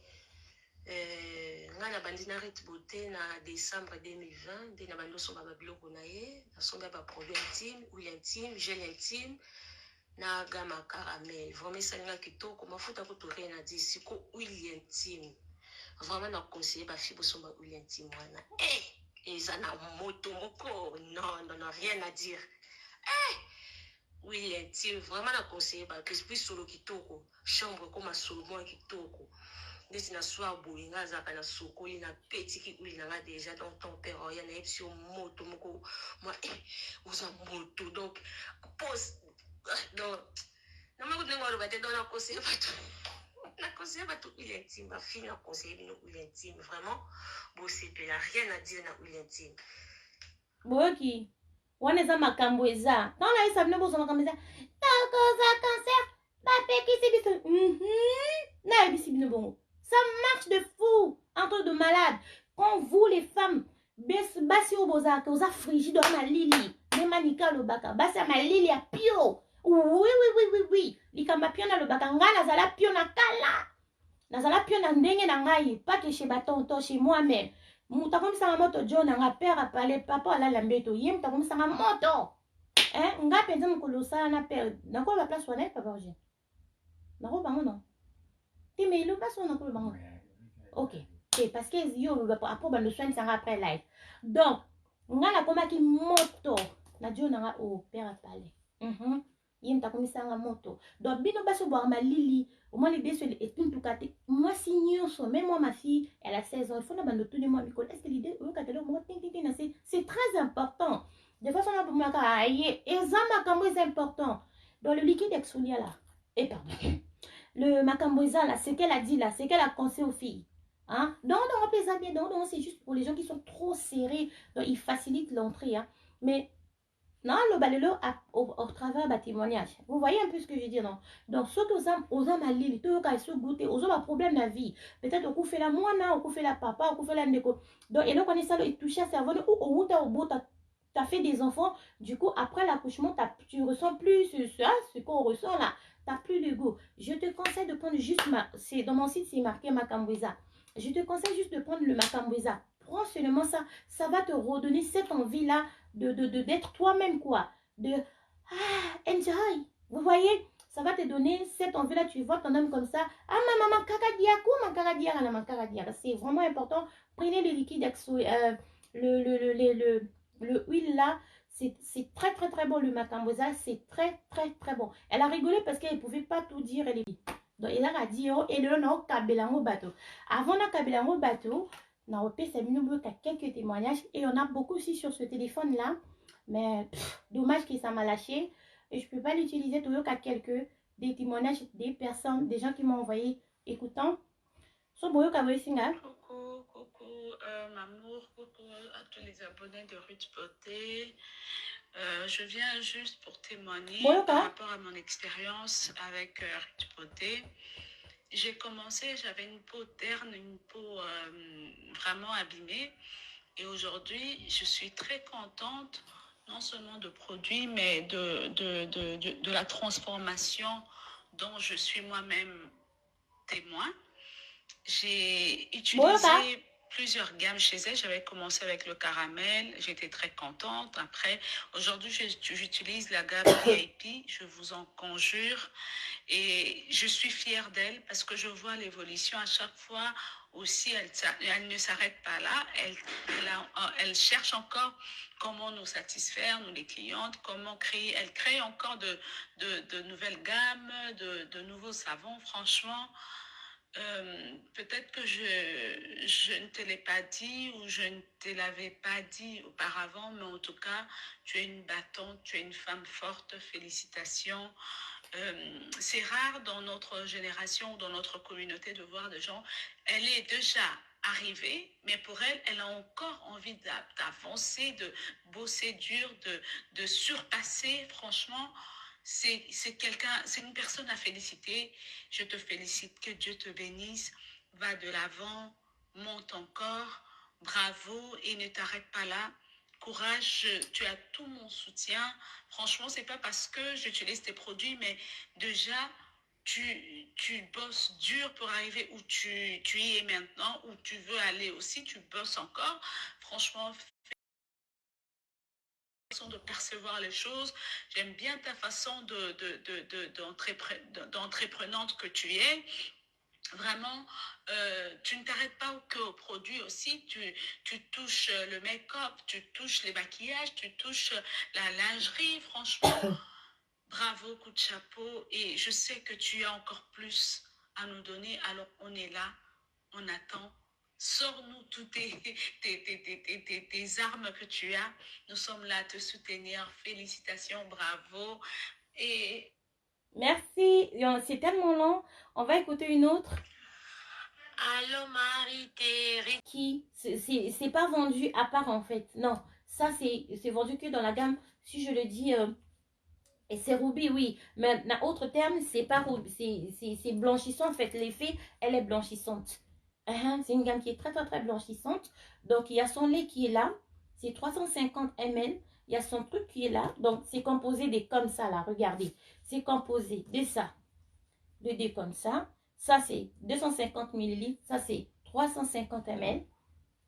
Nga na bandi na Rite Beauté na décembre 2020 nde na bandi osomba babiloko na ye nasomba baproduit intime, huile intime, gel intime na gama caramel. Vraiment esalinga kitoko mafuta kutorie na di siko huile intime. Vraiment na conseiller bafi bosomba huile intime wana. Eza na moto moko. Non, rien à dire. Huile intime, vraiment na conseiller puis solo kitoko. Chambre comme solo moi kitoko. Ndesi na soir boyinga zaka na sokoli na petiki huile na déjà dans ton père ya na epsi moto moko moi uza moto donc pose donc na mako dengo ro bate dans na conseiller bato huile intime ba fille na conseiller bino huile intime vraiment bon c'est pas rien à dire na huile intime boyoki wana eza makambo eza ntango nayesa bino bozwa makambo eza takoza cancer bapekisi biso nayebisi bino bongo. Ça marche de fou, entre de malades. Quand vous, les femmes, basi obozaka, oza frigide, on lili, ne manika lo baka, basi ma lili a pio. Oui. Likamba pio na lo baka, nga nazala pio na kala. Nazala pio na ndenge na ngai, pas que chez batonto, chez moi-même. Muta komisanga moto John, nga père a parlé, papa ala lambeto, yem ta komisanga moto. Nga penza mukolo sala na père. Nako la place wana, papa Roger. Nako bango non. Mais il passe on a le banc. Ok. C'est parce que yo après le soin ça après live. Donc, on a comme qui moto. Na dio na o père a parlé. Yim ta comme ça moto. Donc bino baso boire ma lili. Au moins les deux et tout kate. Moi signor so même moi ma fille, elle a 16 ans. Il faut na bando tout de moi Nicole. Est-ce que l'idée au catalogue moi c'est très important. De façon à pour moi et ça makambo est important. Dans le liquide exfolia là. Et pardon. Le Makamboza là, ce qu'elle a dit là, ce qu'elle a conseillé aux filles. Hein? Donc, on peut ça bien, donc c'est juste pour les gens qui sont trop serrés, donc ils facilitent l'entrée. Hein? Mais, non, le balelo au travers du témoignage. Vous voyez un peu ce que je veux dire, non? Donc, ceux qui osent à l'île, tout cas, ils goûter, ils ont un problème de la vie. Peut-être au coup fait la moine, au coup fait la papa, au coup fait la négo. Donc, et là, on est ça, ils touchent à cerveau, ou au bout, t'as fait des enfants, du coup, après l'accouchement, tu ressens plus ce qu'on ressent là. T'as plus de goût. Je te conseille de prendre juste c'est dans mon site, c'est marqué Makamboza. Je te conseille juste de prendre le Makamboza. Prends seulement ça. Ça va te redonner cette envie-là d'être toi-même, quoi. Enjoy. Vous voyez? Ça va te donner cette envie-là. Tu vois ton homme comme ça. Ah, maman, kakadiaka. C'est vraiment important. Prenez le liquide le huile là. C'est très bon le Makamboza, c'est très bon. Elle a rigolé parce qu'elle ne pouvait pas tout dire. Donc elle a dit et le nom Kabelango bateau. Avant la Kabelango bateau, on a repéré quelques témoignages et on a beaucoup aussi sur ce téléphone là. Mais dommage que ça m'a lâché et je peux pas l'utiliser tout qu'à des témoignages des personnes, des gens qui m'ont envoyé écoutant. Coucou Mamour, coucou à tous les abonnés de Rite Beauté. Je viens juste pour témoigner par rapport à mon expérience avec Rite Beauté. J'ai commencé, j'avais une peau terne, une peau vraiment abîmée. Et aujourd'hui, je suis très contente, non seulement de produits, mais de la transformation dont je suis moi-même témoin. J'ai utilisé plusieurs gammes chez elle. J'avais commencé avec le caramel. J'étais très contente. Après, aujourd'hui, j'utilise la gamme VIP. Je vous en conjure. Et je suis fière d'elle parce que je vois l'évolution à chaque fois. Aussi, elle ne s'arrête pas là. Elle cherche encore comment nous satisfaire, nous les clientes, comment créer. Elle crée encore de nouvelles gammes, de nouveaux savons. Franchement, peut-être que je ne te l'ai pas dit ou je ne te l'avais pas dit auparavant, mais en tout cas, tu es une battante, tu es une femme forte, félicitations. C'est rare dans notre génération, dans notre communauté de voir des gens, elle est déjà arrivée, mais pour elle, elle a encore envie d'avancer, de bosser dur, de surpasser, franchement. C'est une personne à féliciter. Je te félicite, que Dieu te bénisse. Va de l'avant, monte encore. Bravo et ne t'arrête pas là. Courage, tu as tout mon soutien. Franchement, c'est pas parce que j'utilise tes produits, mais déjà, tu tu bosses dur pour arriver où tu y es maintenant, où tu veux aller aussi, tu bosses encore. Franchement, façon de percevoir les choses. J'aime bien ta façon d'entreprenante que tu es. Vraiment, tu ne t'arrêtes pas qu'aux produits aussi. Tu touches le make-up, tu touches les maquillages, tu touches la lingerie. Franchement, bravo, coup de chapeau. Et je sais que tu as encore plus à nous donner. Alors, on est là, on attend. Sors-nous toutes tes armes que tu as. Nous sommes là à te soutenir. Félicitations, bravo. Et... Merci. C'est tellement long. On va écouter une autre. Allô, Marie-Thérèse. Qui, c'est pas vendu à part en fait. Non, ça c'est vendu que dans la gamme. Si je le dis, et c'est Ruby, oui. Mais en autre terme, c'est pas Ruby. C'est blanchissant en fait. L'effet, elle est blanchissante. C'est une gamme qui est très très très blanchissante. Donc il y a son lait qui est là, c'est 350 ml. Il y a son truc qui est là, donc c'est composé de comme ça là, regardez, c'est composé de ça, de deux comme ça. Ça c'est 250 ml, ça c'est 350 ml.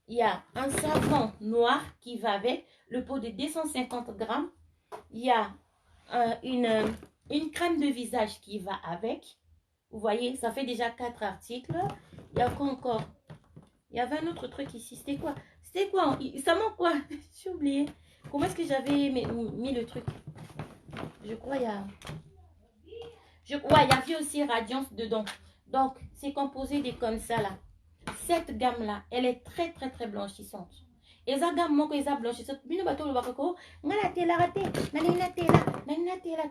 Il y a un savon noir qui va avec, le pot de 250 grammes. Il y a une crème de visage qui va avec. Vous voyez, ça fait déjà 4 articles. Il y a quoi encore? Il y avait un autre truc ici. C'était quoi? C'était quoi? Ça manque quoi? J'ai oublié. Comment est-ce que j'avais mis le truc? Je crois il y a... Ouais, il y avait aussi Radiance dedans. Donc, c'est composé de comme ça là. Cette gamme-là, elle est très très très blanchissante. Et ça gamme, moi, que ça blanchissante.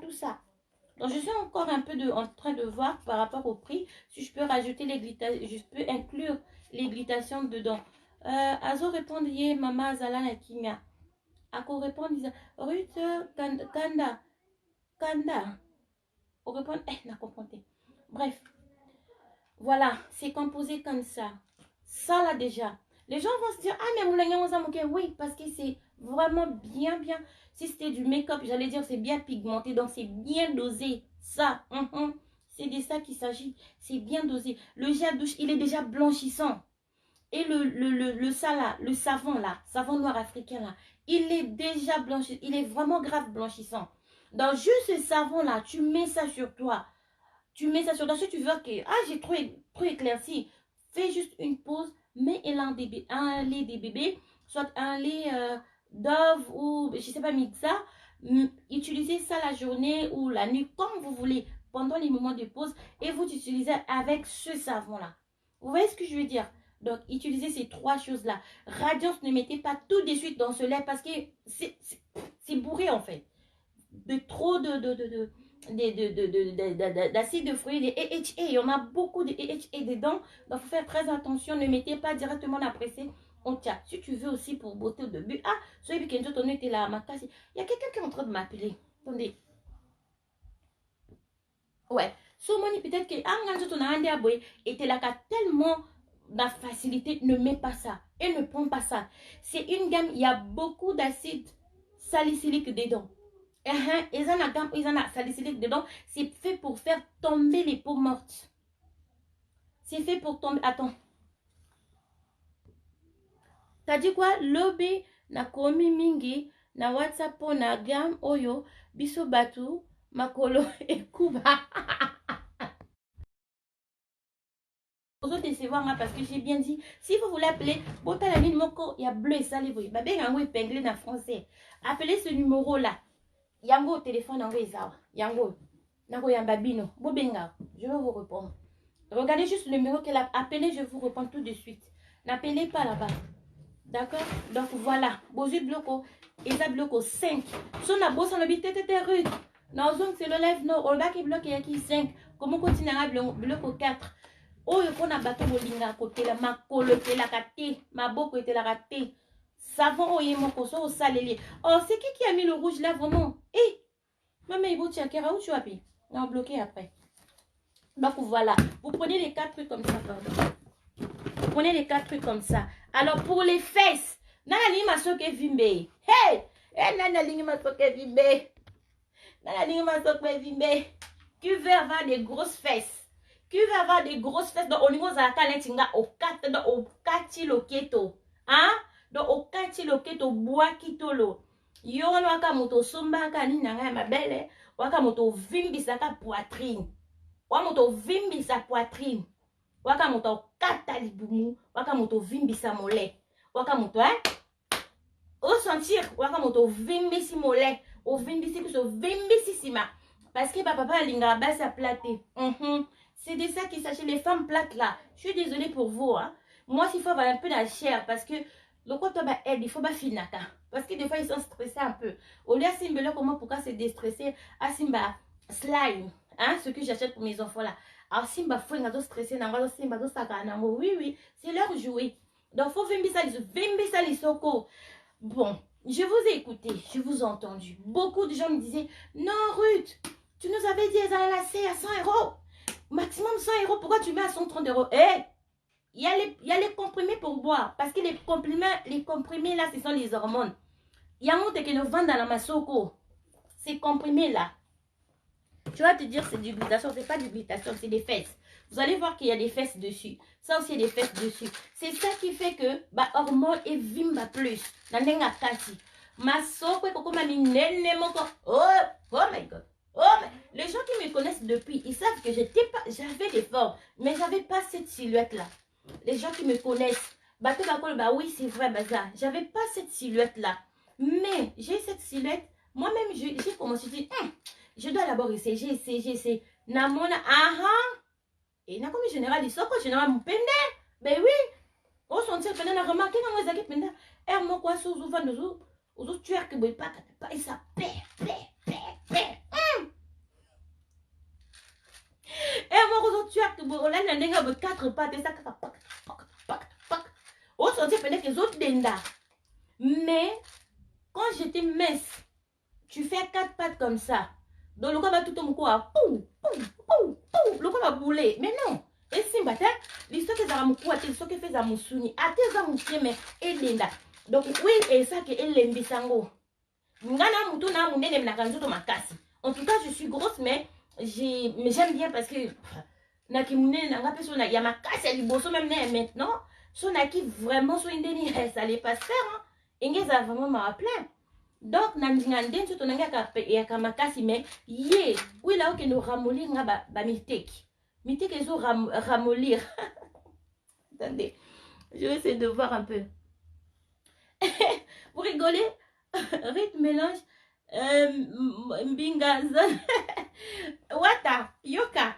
Tout ça. Donc, je suis encore un peu en train de voir par rapport au prix, si je peux rajouter les glitations, je peux inclure les glitations dedans. Azo répond, yé, maman, Zalana Kimia. Ako répond, Ruth, Kanda. On répond, n'a compris. Bref. Voilà, c'est composé comme ça. Ça, là, déjà. Les gens vont se dire, ah, mais Moulania, on s'en oui, parce que c'est vraiment bien. Si c'était du make-up, j'allais dire, c'est bien pigmenté, donc c'est bien dosé. Ça, c'est de ça qu'il s'agit. C'est bien dosé. Le gel à douche, il est déjà blanchissant. Et le savon là, savon noir africain là, il est déjà blanchi. Il est vraiment grave blanchissant. Donc, juste ce savon là, tu mets ça sur toi. Tu mets ça sur toi. Si tu veux que, j'ai trop éclairci, fais juste une pause, mets un lait des bébés, soit un lait Dove ou, je sais pas, Mixa. Utilisez ça la journée ou la nuit, comme vous voulez, pendant les moments de pause, et vous utilisez avec ce savon là. Vous voyez ce que je veux dire? Donc, utilisez ces trois choses-là. Radiance, ne mettez pas tout de suite dans ce lait parce que c'est bourré en fait. De trop d'acide de fruits, des AHA. Il y en a beaucoup de AHA dedans. Donc, il faut faire très attention. Ne mettez pas directement la pressée. On tient. Si tu veux aussi pour beauté au début. Ah, celui qui était là à ma casse. Il y a quelqu'un qui est en train de m'appeler. Attendez. Ouais. Somoni peut-être que était là tellement la facilité, ne mets pas ça et ne prends pas ça. C'est une gamme, il y a beaucoup d'acide salicylique dedans. Ils en a gamme, ils en a salicylique dedans. C'est fait pour faire tomber les peaux mortes. C'est fait pour tomber. Attends. T'as dit quoi? Lobby na komi mingi na WhatsApp na gamme oyo biso batu makolo et kuba. Décevoir parce que j'ai bien dit, si vous voulez appeler Botalamine Moko, il y a bleu et salé, vous avez un épinglé en français. Appelez ce numéro là. Yango au téléphone, Yango, Nago Yambabino, Bobenga, je vais vous répondre. Regardez juste le numéro qu'elle a appelé, je vous réponds tout de suite. N'appelez pas là-bas. D'accord? Donc voilà, Bozu Bloco, Eza Bloco 5. Son abo, son habité était rude. Non, c'est le live, non, on va qui bloque qui 5. Comment continuer à bloco 4? Oh, il faut bateau bolinga côté la makolo te la kate, ma boko était la raté. Savon oye mon koso au salé. Oh, c'est qui a mis le rouge là vraiment? Eh, maman il faut où tu as pris? Non, bloqué après. Donc voilà, vous prenez les 4 trucs comme ça, pardon. Vous prenez les 4 trucs comme ça. Alors pour les fesses, nana lima soke vimbe. Hey, nana lima soke vimbe. Nana lima soke vimbe. Tu veux avoir des grosses fesses. qui va avoir des grosses fesses donc au niveau zalaka netinga au 4 donc au 4 loketo hein donc au 4 loketo bois kitolo yo waka moto sombaka ni nanga ma belle waka moto vimbisaka poitrine wa moto vimbisa poitrine waka moto kata libumu waka moto vimbisa mollet waka moto au sentir waka moto vimbisi mollet au vimbisi kuso vimbisi sima parce que papa linga basa plate c'est de ça qu'il s'agit les femmes plates là je suis désolée pour vous hein. Moi s'il faut avoir un peu de chair parce que le quoi toi aide il faut pas finaka parce que des fois ils sont stressés un peu au lieu simba comment pourquoi se déstresser à simba slime hein ce que j'achète pour mes enfants là alors simba faut nga stressé nanga simba do saka nango oui c'est leur jouet donc faut vimbisa les soko. Bon, je vous ai écouté, je vous ai entendu. Beaucoup de gens me disaient, non Ruth, tu nous avais dit elles allaient lasser à 100 €. Maximum 100 €, pourquoi tu mets à 130 €? Eh, il y a les comprimés pour boire. Parce que les comprimés là, ce sont les hormones. Il y a un autre qui nous vend dans la masoko. Ces comprimés là. Tu vas te dire c'est du glutation, c'est pas du glutation, c'est des fesses. Vous allez voir qu'il y a des fesses dessus. Ça aussi, il y a des fesses dessus. C'est ça qui fait que bah hormone et vimba plus. Nandenga kasi. Masoko et koko mami nene moko. Oh my god. Les gens qui me connaissent depuis, ils savent que j'avais des formes, mais j'avais pas cette silhouette là. Les gens qui me connaissent, bah oui c'est vrai bazar. J'avais pas cette silhouette là, mais j'ai cette silhouette. Moi-même j'ai commencé à dire, je dois d'abord essayer, j'ai essayé. Namona et na comme général isoko général mpende. Ben oui. On sentit pende na remarqué na ngazaki pende. Moi quoi sous ouvre nous tuer que boy pas et ça pe. Moi tu as que boy là na ndenga bo 4 pattes et ça pac. On sentit pende que les autres denda. Mais quand j'étais mince, tu fais 4 pattes comme ça. Donc le corps va tout au quoi le corps va bouler. Mais non. Et si bata, l'histoire que ça m'a quoi, l'histoire que fait ça m'a souni. À tes amis mais et linda. Donc oui et ça que elle l'embisango. Ngana muto na munene na kanzo to makasi. En tout cas, je suis grosse mais j'aime bien parce que na ki munene na ngape so na ya makasi à liboso même maintenant, so na ki vraiment so indeni ça allait pas se faire hein. Ingeza vraiment m'a plein. Donc nandinganden so to nanga ya kamakasi mais ye oui là que nous ramollir nga ba miteki. Miteki les ramollir. Attendez. Je vais essayer de voir un peu. Vous rigolez? Rythme mélange mbingazon wata yoka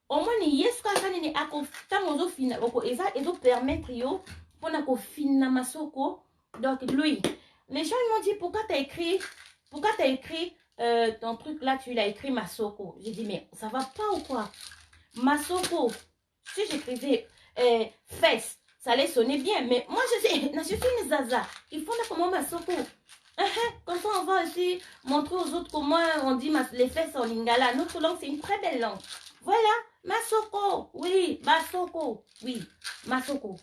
au moins ni yes quoi ça ni akotango fina oko eza ezo permettre yo pona ko fina masoko. Donc lui les gens ils m'ont dit pourquoi t'as écrit ton truc là tu l'as écrit masoko. J'ai dit mais ça va pas ou quoi? Masoko si j'écrivais fesses ça allait sonner bien mais moi je suis une zaza il faut comment masoko. Comme ça on va aussi montrer aux autres comment on dit les fesses en lingala. Notre langue c'est une très belle langue. Voilà, masoko, oui, masoko, oui, masoko,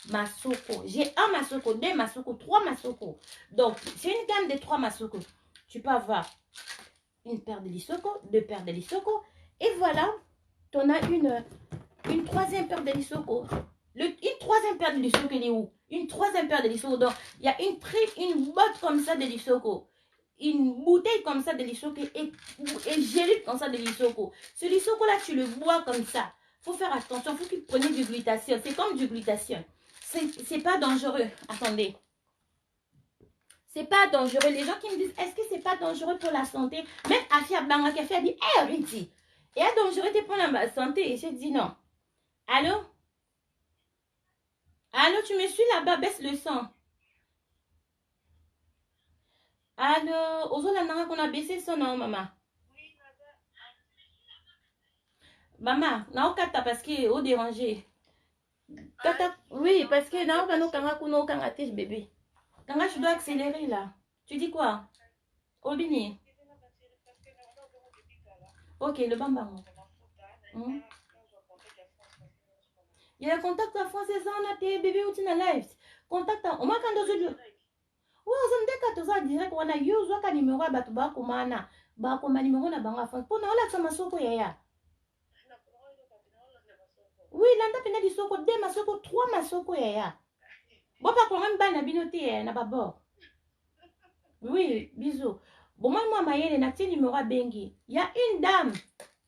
masoko. J'ai un masoko, 2 masoko, 3 masoko. Donc c'est une gamme de 3 masoko. Tu peux avoir une paire de lisoko, 2 paires de lisoko, et voilà, tu en as une troisième paire de lisoko. Une troisième paire de lisoko, elle est où? Une troisième paire de lisoko. Donc, il y a une botte comme ça de lisoko. Une bouteille comme ça de lisoko et gelée comme ça de lisoko. Ce lisoko là, tu le bois comme ça. Faut faire attention, faut que tu prennes du glutathione. C'est comme du glutathione. C'est pas dangereux. Attendez. C'est pas dangereux. Les gens qui me disent, est-ce que c'est pas dangereux pour la santé? Même Afia Banga qui a fait dit, Riti. Et est dangereux pour la santé? Et j'ai dit non. Allô? Allô, tu me suis là-bas, baisse le son. Allô, Ozola Nara qu'on a baissé son nom, maman. Maman, n'a aucun parce que au dérangé. Oui, parce que n'a aucun kanga kuno kanga tige bébé. Kanga, je dois accélérer là. Tu dis quoi? Obini. Ok, le bambam. Il y a contact à français, on a tes bébés ou tu n'as live. Contact à. On m'a quand on se. Ouais, on me dit que direct, on a eu un numéro à Batouba Komana. Bakoma numéro na banga France. Pour nous, là, ça m'a sauté. Oui, landa pena di soko, 2 masoko, 3 masoko ya. Bon, pas quand même bana binoté na babord. Oui, bisous. Bon, moi, Mayele, na ti numéro à Bengi. Il y a une dame.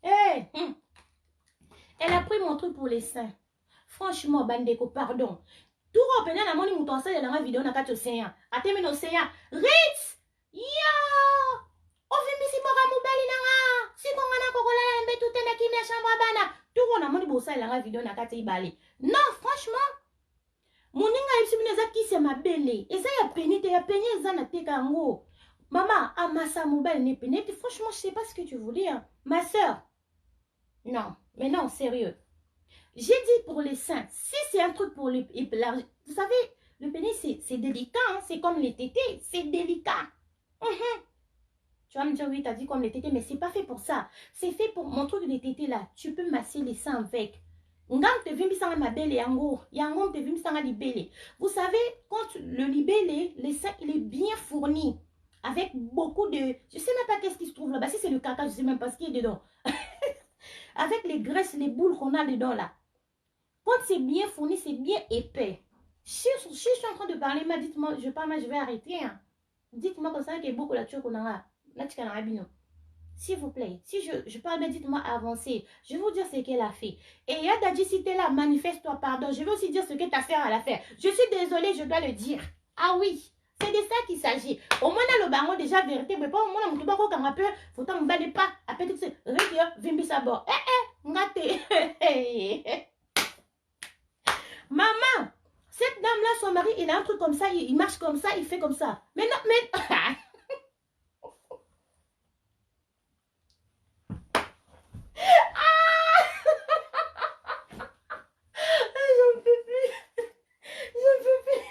Hey, elle a pris mon truc pour les seins. Franchement, bandeko, pardon. Tout reprenant la moni mouton ça dans la vidéo na kato seya. Ateme no seya. Ritz! Ya! Ovimbisi boka mobali nanga. Si kongana kokola na mbe tout na kimia chambre bana. Tout on a moni bosa dans la vidéo na kato ibali. Non, franchement. Moninga ipsi bineza kisi ma belle. Et ça ya penite, ya penye za na teka ngo. Maman, amasa mobile ne penite. Franchement, je sais pas ce que tu voulais. Hein. Ma soeur. Non, mais non, sérieux. J'ai dit pour les seins, si c'est un truc pour les... Vous savez, le pénis, c'est délicat, hein? C'est comme les tétés, c'est délicat. Tu vas me dire, oui, t'as dit comme les tétés, mais c'est pas fait pour ça. C'est fait pour mon truc des tétés, là. Tu peux masser les seins avec. Ngam te vimbisanga ma belle yango, yango te vimbisanga libélé. Vous savez, quand le libellé, les seins, il est bien fourni. Avec beaucoup de... Je sais même pas qu'est-ce qui se trouve là-bas. Si c'est le caca, je sais même pas ce qu'il y a dedans. Avec les graisses, les boules qu'on a dedans là. Quand c'est bien fourni, c'est bien épais. Si je suis en train de parler, dites-moi, je parle, je vais arrêter. Hein. Dites-moi comme ça qu'il y a beaucoup de choses qu'on a. S'il vous plaît, si je parle bien, dites-moi avancer. Je vais vous dire ce qu'elle a fait. Et il y a Dadji, si tu es là, manifeste-toi, pardon. Je vais aussi dire ce que ta sœur a fait. Je suis désolée, je dois le dire. Ah oui, c'est de ça qu'il s'agit. Au moins, dans le baron, déjà, vérité, mais pas au moins, on quand on a peur, faut t'en battre pas. Après tout ça, regarde, vimbi sa bord. Ngate. Maman, cette dame-là, son mari, il a un truc comme ça, il marche comme ça, il fait comme ça. Mais non, mais... J'en peux plus. J'en peux plus.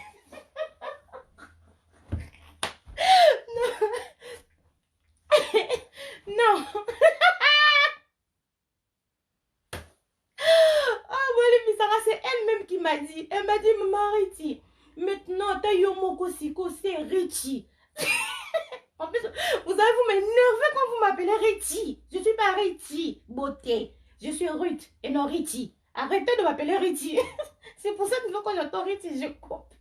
Non. Non. C'est elle-même qui m'a dit. Elle m'a dit, maman Riti, maintenant, t'as eu mon cosico, c'est Riti. En plus, vous allez vous m'énerver quand vous m'appelez Riti. Je ne suis pas Riti, beauté. Je suis Ruth et non Riti. Arrêtez de m'appeler Riti. C'est pour ça que quand j'entends Riti, je coupe.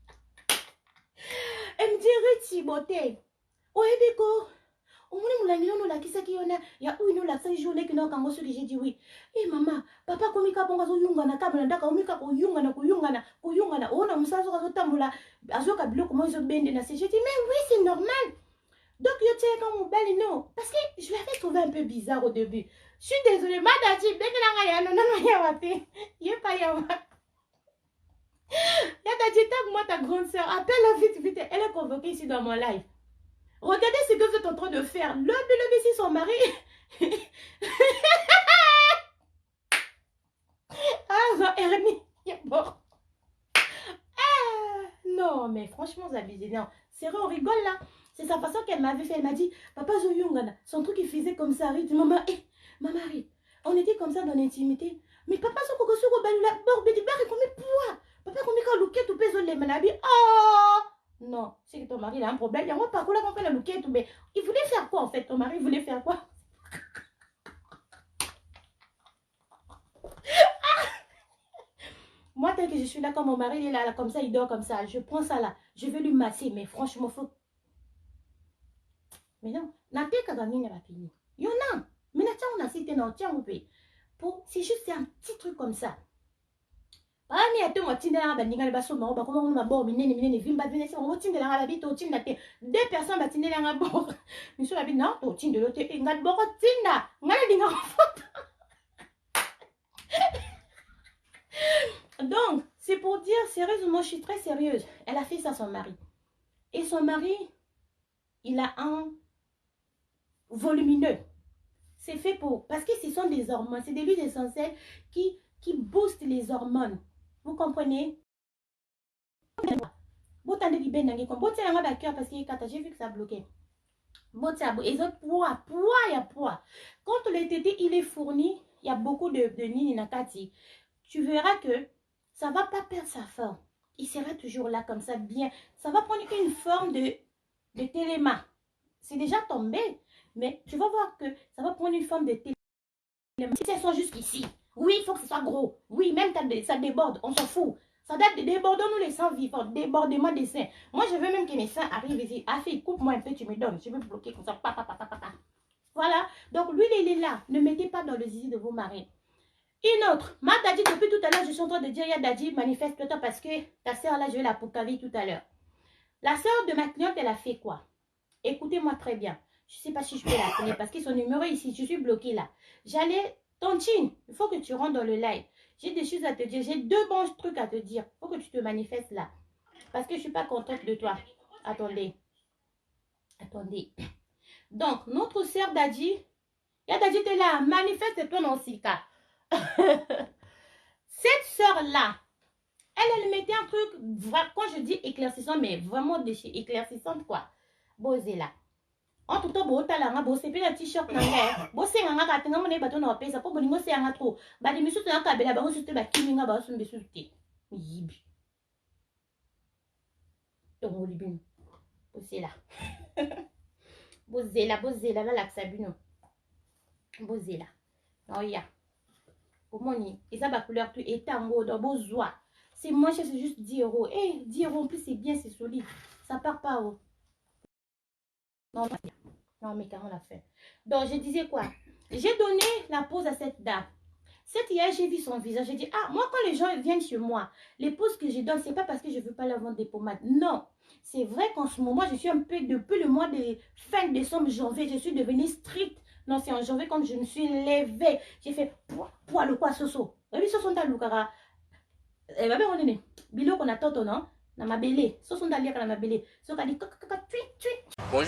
Elle me dit Riti, beauté. Oh, Ebeko. Au moins, nous la qui c'est qui y a. Il y a une la seule journée qui n'a qu'un mot que j'ai dit oui. Eh maman, papa komika ponga zo yungana kabana ndaka komika ko yungana ona musazo ka zo tamula azoka bilo comment zo bende na c'est. J'ai dit mais oui, c'est normal. Donc yo tiens quand mon belle non parce que je l'avais trouvé un peu bizarre au début. Je suis désolée, madadi bengela nga ya non ya wapi. Yé pas ya wa. Ya dadji tag moi ta grande sœur, appelle-la vite, elle est convoquée ici dans mon live. Regardez ce que vous êtes en train de faire. Le ici, son mari. Ah, non, Hermie. Bon. Ah, non, mais franchement, vous abusez. Non, c'est vrai, on rigole là. C'est sa façon qu'elle m'avait fait. Elle m'a dit, papa Zoyungana, son truc, il faisait comme ça. Il dit, maman, maman, on était comme ça dans l'intimité. Mais papa, son coco, son coco, la borbe, il dit, combien de poids? Papa, combien de louquet, tout pèse les manabi. Oh! Non, c'est que ton mari il a un problème. Il y a un parcours là qu'on fait la louquette. Mais il voulait faire quoi en fait? Ton mari voulait faire quoi? Moi, tel que je suis là, quand mon mari il est là, comme ça, il dort comme ça. Je prends ça là. Je vais lui masser. Mais franchement, faut. Mais non. Il y en a. Mais on a cité non, tiens, c'est juste un petit truc comme ça. Ah, mais attends, moi, Tindela, Bandinga, Basso, Maro, comment on m'a bon, Mine, Vimba, Vénétie, on Tindela, la vie, au Tinda, 2 personnes, Batinela, la bord. Mais sur la vie, non, au Tinda, l'autre, et n'a pas Tinda, n'a Donc, c'est pour dire, sérieusement, je suis très sérieuse. Elle a fait ça à son mari. Et son mari, il a un volumineux. C'est fait pour, parce que ce sont des hormones, c'est des huiles essentielles qui boostent les hormones. Vous comprenez? J'ai vu que ça bloquait. Et autres poids, il y a poids. Quand le tété, il est fourni, il y a beaucoup de nini nakati. Tu verras que ça va pas perdre sa forme. Il sera toujours là comme ça, bien. Ça va prendre une forme de téléma. C'est déjà tombé. Mais tu vas voir que ça va prendre une forme de téléma. Si elles sont jusqu'ici. Oui, il faut que ce soit gros. Oui, même quand ça déborde, on s'en fout. Ça date de débordons-nous les seins vivants, débordement des seins. Moi, je veux même que mes seins arrivent ici. Ah, fille, coupe-moi un peu, tu me donnes. Je vais bloquer comme ça. Papa. Voilà. Donc, l'huile, il est là. Ne mettez pas dans le zizi de vos maris. Une autre. Ma Dadji, depuis tout à l'heure, je suis en train de dire, ya Dadji, manifeste-toi parce que ta soeur, là, je vais la poucaver tout à l'heure. La soeur de ma cliente, elle a fait quoi? Écoutez-moi très bien. Je ne sais pas si je peux l'appeler parce que son numéro ici, je suis bloquée là. J'allais, Tontine, il faut que tu rentres dans le live. J'ai des choses à te dire. J'ai 2 bons trucs à te dire. Il faut que tu te manifestes là. Parce que je ne suis pas contente de toi. Attendez. Donc, notre sœur Dadji, ya Dadji, t'es là. Manifeste-toi dans ce cas. Cette sœur-là, elle mettait un truc, quand je dis éclaircissant, mais vraiment éclaircissante quoi. Bosé là. En tout cas, botalanga bossé puis la t-shirt nanga. Bossé nga katenga mone bato na pesa po bolingo se nga trop. Ba de misu na kabela ba osu te ba kiminga ba osu mbesu te. Yibi. Tongo libin. Bossé là. Bosé là la sabino. Bosé là. Oh ya. Omoni, et ça ba couleur tu etango dans bozoa. C'est moins cher, c'est juste 10 €. Eh, 10 € en plus c'est bien, c'est solide. Ça part pas oh. Non, mais quand on l'a fait. Donc, je disais quoi? J'ai donné la pause à cette dame. Cette hier, j'ai vu son visage. J'ai dit, ah, moi, quand les gens viennent chez moi, les pauses que je donne, c'est pas parce que je veux pas leur vendre des pommades. Non. C'est vrai qu'en ce moment, je suis un peu, depuis le mois de fin décembre, janvier, je suis devenue stricte. Non, c'est en janvier quand je me suis levée. J'ai fait, le quoi, soso. Oui, soso, t'as l'oukara. Eh, bah, ben, on est bilo qu'on a toto, non? Bonjour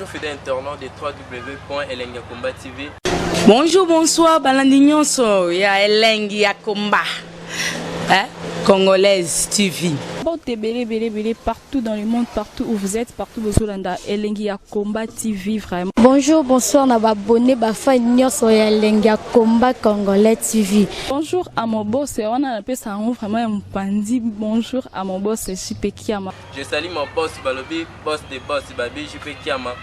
fidèles internautes de www.elengiakomba TV. Bonjour, bonsoir, Balandinyon so, ya Elengiakomba, Congolaise TV. Bon, t'es belé partout dans le monde, partout où vous êtes, partout où vous êtes, Elengiakomba TV, vraiment. Bonjour, bonsoir, on a abonné Bafa Nyoso ya Elengiakomba Congolais TV. Bonjour à mon boss, on a appelé ça vraiment un pandi. Bonjour à mon boss, JP Kiama. Je salue mon boss Balobi, boss des boss Babi, JP Kiama.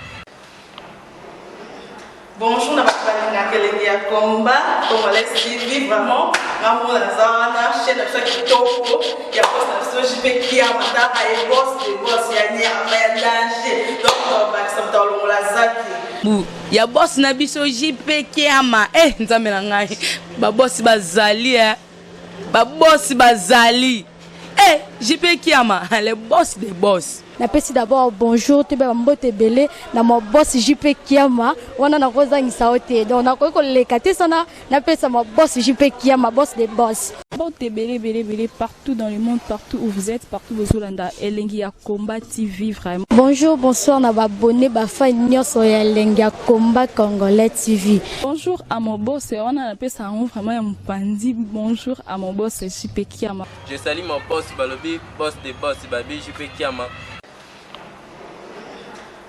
Bonjour, on a appelé Elengiakomba Congolais TV, vraiment. Maman Lazana, chaîne de chaque topo, il y a pas de JP Kiama, et boss des boss, il y a un danger. Donc, on va accepter le Lazaki. Ya boss na biso JP Kiama nzambe na ngai ba boss bazali ba boss bazali JP Kiama le boss des boss. Napesi d'abord bonjour te ba mbote belé na mo boss JP Kiama wana na kozangisa ote donc na ko lekate sana napesa mo boss JP Kiama boss des boss. Bon, t'es belé partout dans le monde, partout où vous êtes, partout où vous êtes, Elengiakomba TV, vraiment. Bonjour, bonsoir, on a abonné Bafa Nyoso ya Elengiakomba Congolais TV. Bonjour à mon boss, on a appelé ça vraiment un pandi. Bonjour à mon boss, JP Kiama. Je salue mon boss Balobi, boss des boss Babi, JP Kiama.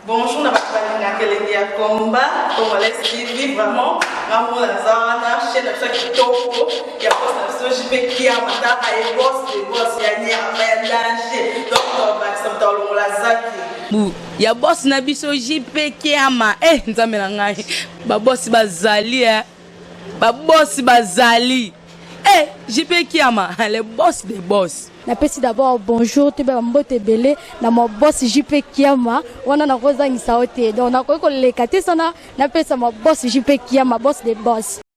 Bonjour, on a appelé Elengiakomba Congolais TV, vraiment. Maman Lazana, chaîne de chaque topo, il y a pas de JP Kiama, et boss des boss, il y a un danger. Donc, on va accepter le Lazaki. Ya boss na biso JP Kiama nzambe na ngai ba boss bazali ba boss bazali JP Kiama le boss des boss. Napesi d'abord bonjour te ba mbote belé na mo boss JP Kiama wana na kozangisa ote donc na ko lekate sana napesa mo boss JP Kiama boss des boss.